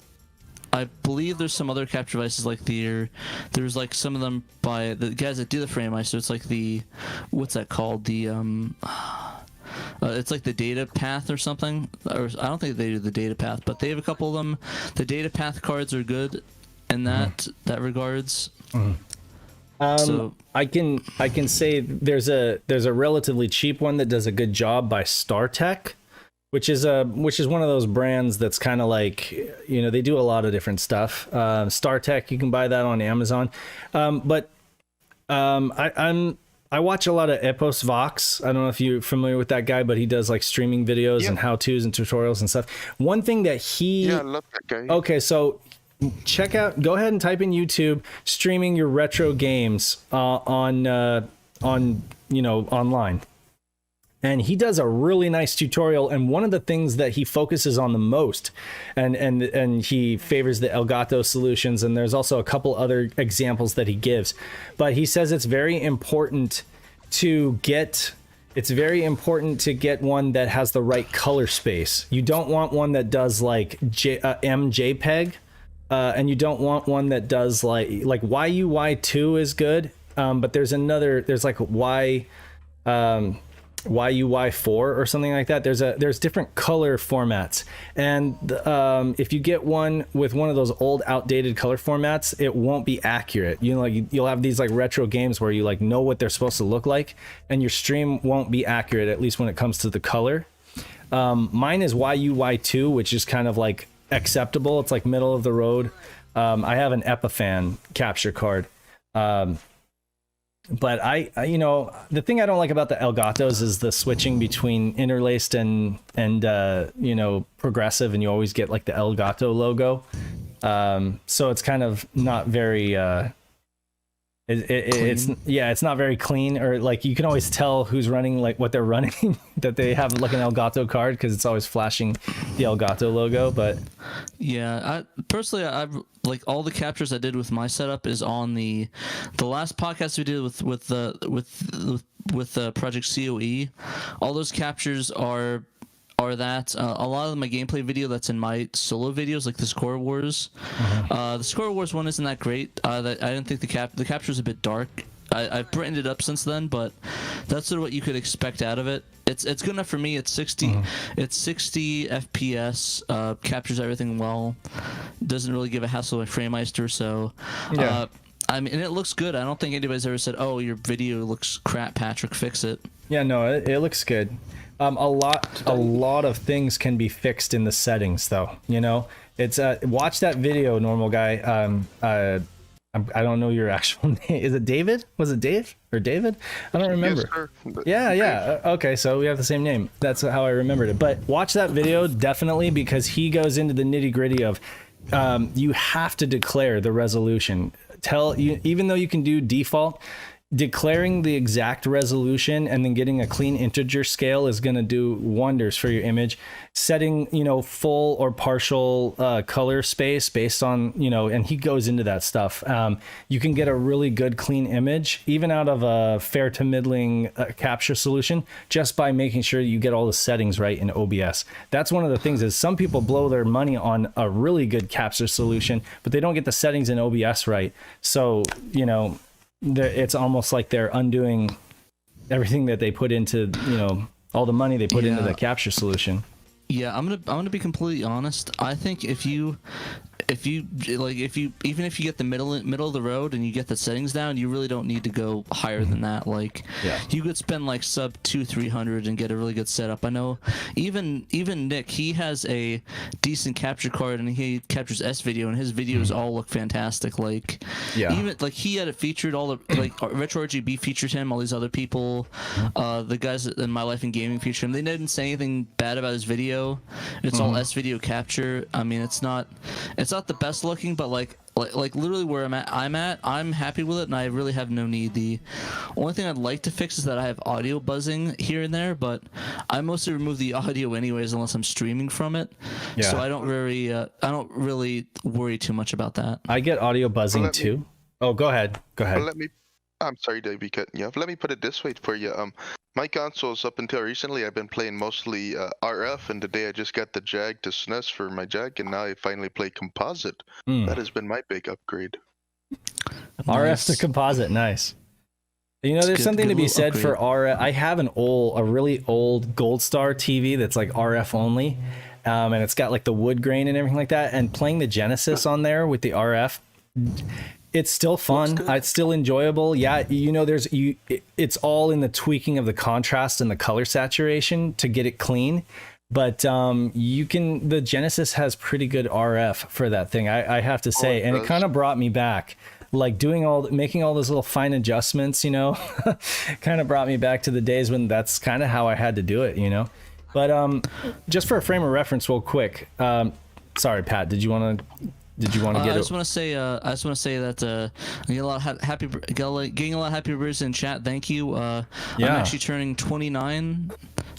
[SPEAKER 3] I believe there's some other capture devices like there's like some of them by the guys that do the FrameMeister. It's like what's that called? It's like the data path or something, or I don't think they do the data path, but they have a couple of them. The data path cards are good, in that regards.
[SPEAKER 2] So I can say there's a relatively cheap one that does a good job by StarTech, which is one of those brands that's kind of like, they do a lot of different stuff. StarTech, you can buy that on Amazon. I watch a lot of Epos Vox. I don't know if you're familiar with that guy, but he does like streaming videos and how-tos and tutorials and stuff. One thing that
[SPEAKER 6] Yeah, I love that guy.
[SPEAKER 2] Okay, so go ahead and type in YouTube streaming your retro games on online. And he does a really nice tutorial, and one of the things that he focuses on the most, and he favors the Elgato solutions, and there's also a couple other examples that he gives, but he says it's very important to get one that has the right color space. You don't want one that does like MJPEG, and you don't want one that does like YUY2 is good, but there's like YUY4 or something like that. There's different color formats, and if you get one with one of those old outdated color formats, it won't be accurate. You'll have these like retro games where you like know what they're supposed to look like, and your stream won't be accurate, at least when it comes to the color. Mine is YUY2, which is kind of like acceptable. It's like middle of the road. I have an Epiphan capture card. But I the thing I don't like about the Elgatos is the switching between interlaced and progressive, and you always get like the Elgato logo. So it's kind of not very it's not very clean, or like you can always tell who's running, like what they're running, that they have like an Elgato card, because it's always flashing the Elgato logo. But
[SPEAKER 3] yeah, I've like all the captures I did with my setup is on the last podcast we did with Project COE. All those captures are that a lot of my gameplay video that's in my solo videos, like the Score Wars. The Score Wars one isn't that great. I didn't think the capture's a bit dark. I've brightened it up since then, but that's sort of what you could expect out of it. It's good enough for me. It's 60 FPS, captures everything well, doesn't really give a hassle like FrameMeister, so yeah. And it looks good. I don't think anybody's ever said, "Oh, your video looks crap, Patrick, fix it." Yeah, no, it looks good. A lot of things can be fixed in the settings, though. It's watch that video, normal guy. I don't know your actual name. Is it David? Was it Dave or David? I don't remember.
[SPEAKER 6] Yes, sir.
[SPEAKER 2] Yeah. Okay, so we have the same name. That's how I remembered it. But watch that video definitely, because he goes into the nitty gritty of you have to declare the resolution. Even though you can do default, declaring the exact resolution and then getting a clean integer scale is going to do wonders for your image. Setting, full or partial color space based on, and he goes into that stuff. You can get a really good clean image, even out of a fair to middling capture solution, just by making sure you get all the settings right in OBS. That's one of the things, is some people blow their money on a really good capture solution, but they don't get the settings in OBS right. So, it's almost like they're undoing everything that they put into, all the money they put into the capture solution. Yeah, I'm gonna be completely honest. I think if you even if you get the middle of the road and you get the settings down, you really don't need to go higher than that. Like, you could spend like sub 200-300 and get a really good setup. I know even Nick, he has a decent capture card and he captures S video, and his videos all look fantastic. Like, even like he had it featured, all the like Retro RGB featured him, all these other people, the guys in My Life in Gaming featured him. They didn't say anything bad about his video. It's all S video capture. I mean, it's not the best looking, but like literally where I'm happy with it, and I really have no need. The only thing I'd like to fix is that I have audio buzzing here and there, but I mostly remove the audio anyways unless I'm streaming from it. So I don't really worry too much about that. I get audio buzzing too. Oh, go ahead.
[SPEAKER 6] I'm sorry, Dave, cutting you off. Let me put it this way for you. My consoles, up until recently, I've been playing mostly RF, and today I just got the Jag to SNES for my Jag, and now I finally play composite. That has been my big upgrade.
[SPEAKER 2] RF to composite, nice. There's something to be said for RF. I have a really old Gold Star TV that's like RF only, and it's got like the wood grain and everything like that. And playing the Genesis on there with the RF, It's still fun. It's still enjoyable. Yeah, you know, it's all in the tweaking of the contrast and the color saturation to get it clean. But the Genesis has pretty good RF for that thing, I have to say, and it kind of brought me back, like making all those little fine adjustments, you know, kind of brought me back to the days when that's kind of how I had to do it, you know. But just for a frame of reference, real quick. Sorry, Pat, did you want to get it?
[SPEAKER 3] I just want to say that I'm getting a lot of happy birthdays in chat. Thank you. I'm actually turning 29.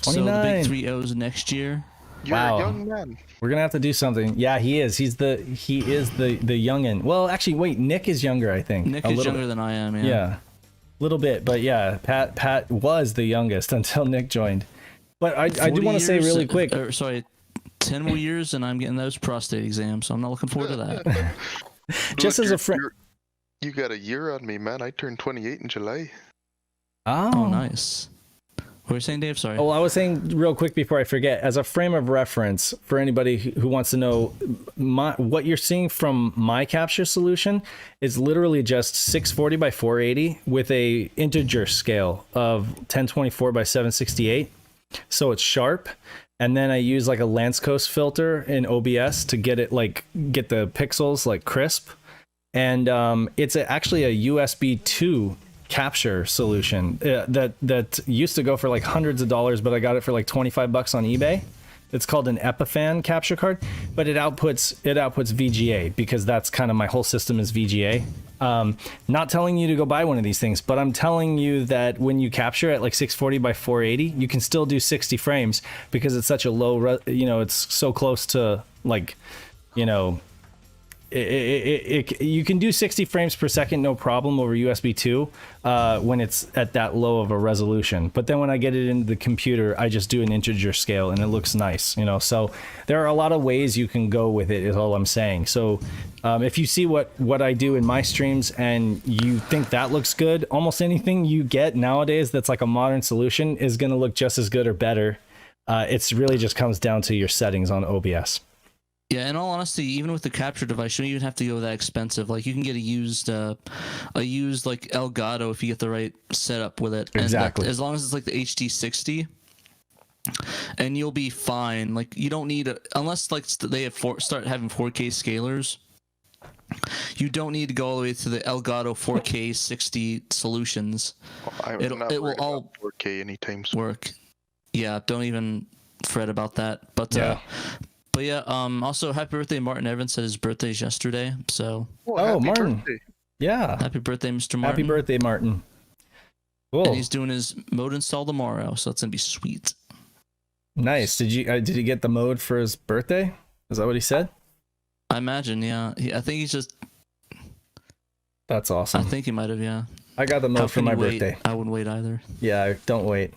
[SPEAKER 3] So the big 3 O's next year.
[SPEAKER 6] You're a young man.
[SPEAKER 2] We're gonna have to do something. Yeah, he is. He is the youngin. Well, actually, wait. Nick is younger, I think.
[SPEAKER 3] Nick is younger than I am. Yeah.
[SPEAKER 2] Yeah, a little bit, but yeah, Pat was the youngest until Nick joined. But I do want to say really quick.
[SPEAKER 3] 10 more years, and I'm getting those prostate exams, so I'm not looking forward to that.
[SPEAKER 2] Just as a friend.
[SPEAKER 6] You got a year on me, man. I turned 28 in July.
[SPEAKER 2] Oh,
[SPEAKER 3] nice. What were you saying, Dave? Sorry.
[SPEAKER 2] Oh, I was saying real quick before I forget, as a frame of reference for anybody who wants to know, what you're seeing from my capture solution is literally just 640 by 480 with a integer scale of 1024 by 768. So it's sharp. And then I use like a Lance Coast filter in OBS to get the pixels like crisp. And it's actually a USB 2 capture solution that used to go for like hundreds of dollars, but I got it for like $25 on eBay. It's called an Epiphan capture card, but it outputs VGA because that's kind of my whole system is VGA. Not telling you to go buy one of these things, but I'm telling you that when you capture at like 640 by 480, you can still do 60 frames because it's such a low, it's so close to like, you can do 60 frames per second, no problem over USB 2 when it's at that low of a resolution. But then when I get it into the computer, I just do an integer scale and it looks nice, So there are a lot of ways you can go with it is all I'm saying. So if you see what I do in my streams and you think that looks good, almost anything you get nowadays that's like a modern solution is going to look just as good or better. It's really just comes down to your settings on OBS.
[SPEAKER 3] Yeah, in all honesty, even with the capture device, you don't even have to go that expensive. Like you can get a used like Elgato if you get the right setup with it.
[SPEAKER 2] Exactly.
[SPEAKER 3] And as long as it's like the HD60, and you'll be fine. Like you don't need unless like they have start having 4K scalers. You don't need to go all the way to the Elgato 4K 60 solutions.
[SPEAKER 6] It will all 4K anytime soon.
[SPEAKER 3] Work. Yeah, don't even fret about that. But yeah. But yeah, also happy birthday, Martin Evans. Said his birthday's yesterday, so.
[SPEAKER 2] Oh, Martin!
[SPEAKER 6] Birthday.
[SPEAKER 2] Yeah.
[SPEAKER 3] Happy birthday, Mr. Martin.
[SPEAKER 2] Happy birthday, Martin. Cool.
[SPEAKER 3] And he's doing his mode install tomorrow, so it's gonna be sweet.
[SPEAKER 2] Nice. Did he get the mode for his birthday? Is that what he said?
[SPEAKER 3] I imagine, yeah. I think he's just.
[SPEAKER 2] That's awesome.
[SPEAKER 3] I think he might have, yeah.
[SPEAKER 2] I got the mode for my birthday.
[SPEAKER 3] I wouldn't wait either.
[SPEAKER 2] Yeah, don't wait.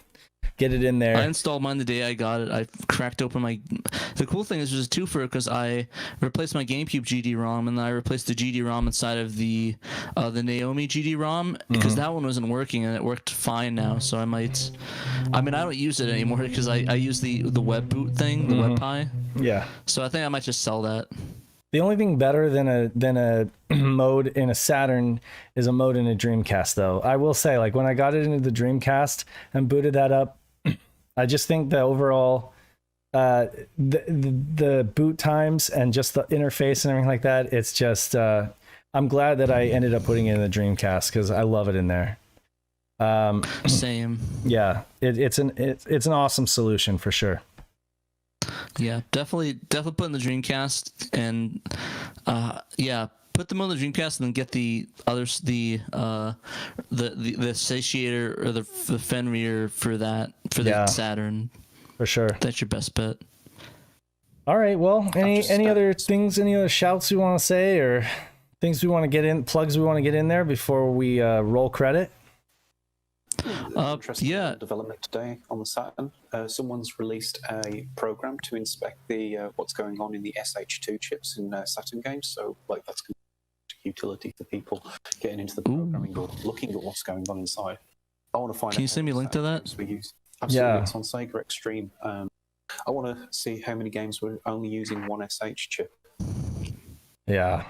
[SPEAKER 2] Get it in there.
[SPEAKER 3] I installed mine the day I got it. I cracked open my. The cool thing is there's a twofer because I replaced my GameCube GD-ROM and then I replaced the GD-ROM inside of the Naomi GD-ROM because that one wasn't working and it worked fine now. So I might. I mean, I don't use it anymore because I use the web boot thing, the WebPi.
[SPEAKER 2] Yeah.
[SPEAKER 3] So I think I might just sell that.
[SPEAKER 2] The only thing better than a mode in a Saturn is a mode in a Dreamcast, though. I will say, like when I got it into the Dreamcast and booted that up, I just think the overall the boot times and just the interface and everything like that, it's just I'm glad that I ended up putting it in the Dreamcast because I love it in there.
[SPEAKER 3] Same.
[SPEAKER 2] Yeah, it's an awesome solution for sure.
[SPEAKER 3] Yeah, definitely put in the Dreamcast and put them on the Dreamcast and then get the others the satiator or the Fenrir for the Saturn.
[SPEAKER 2] For sure.
[SPEAKER 3] That's your best bet.
[SPEAKER 2] All right, well, any other things, any other shouts we want to say or things we want to get in, plugs we want to get in there before we roll credit?
[SPEAKER 4] Interesting development today on the Saturn. Someone's released a program to inspect the what's going on in the SH2 chips in Saturn games. So, like, that's utility for people getting into the programming or looking at what's going on inside. I want to find.
[SPEAKER 3] Can you send me a link to that?
[SPEAKER 4] We use. Absolutely, it's on Sega Extreme. I want to see how many games we're only using one SH chip.
[SPEAKER 2] Yeah.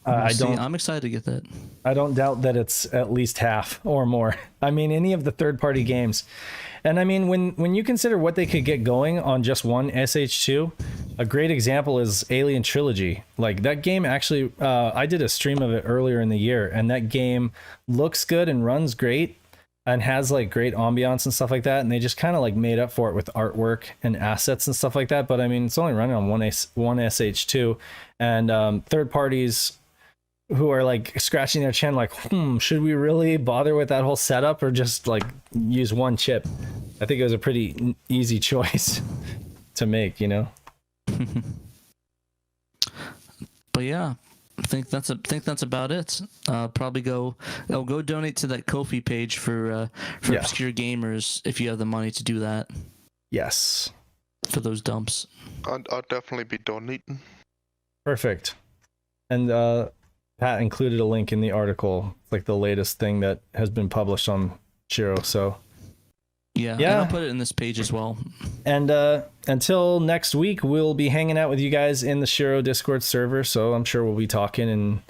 [SPEAKER 3] I'm excited to get that.
[SPEAKER 2] I don't doubt that it's at least half or more. I mean, any of the third-party games. And I mean, when you consider what they could get going on just one SH2, a great example is Alien Trilogy. Like, that game actually, I did a stream of it earlier in the year, and that game looks good and runs great and has like great ambiance and stuff like that. And they just kind of like made up for it with artwork and assets and stuff like that. But I mean, it's only running on one SH2, and third parties who are like scratching their chin like, should we really bother with that whole setup or just like use one chip? I think it was a pretty easy choice to make, you know.
[SPEAKER 3] But yeah, I think that's about it. Probably go donate to that Ko-fi page for obscure gamers if you have the money to do that.
[SPEAKER 2] Yes.
[SPEAKER 3] For those dumps.
[SPEAKER 6] I'll definitely be donating.
[SPEAKER 2] Perfect. And Pat included a link in the article, like the latest thing that has been published on SHIRO. So
[SPEAKER 3] yeah, and I'll put it in this page as well.
[SPEAKER 2] And until next week, we'll be hanging out with you guys in the SHIRO Discord server. So I'm sure we'll be talking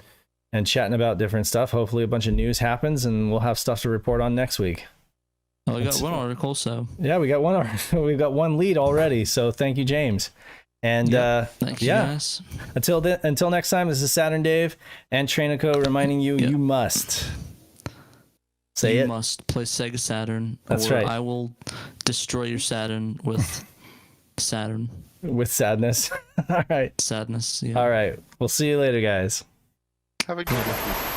[SPEAKER 2] and chatting about different stuff. Hopefully a bunch of news happens and we'll have stuff to report on next week.
[SPEAKER 3] Oh, we got one article, so
[SPEAKER 2] yeah, we got one. We've got one lead already. So thank you, James. And
[SPEAKER 3] thank you guys.
[SPEAKER 2] Until next time, this is Saturn Dave and Trainico reminding you, you must
[SPEAKER 3] you must play Sega Saturn.
[SPEAKER 2] That's
[SPEAKER 3] or
[SPEAKER 2] right.
[SPEAKER 3] I will destroy your Saturn with Saturn.
[SPEAKER 2] With sadness. All right.
[SPEAKER 3] Sadness. Yeah.
[SPEAKER 2] All right. We'll see you later, guys.
[SPEAKER 6] Have a good one.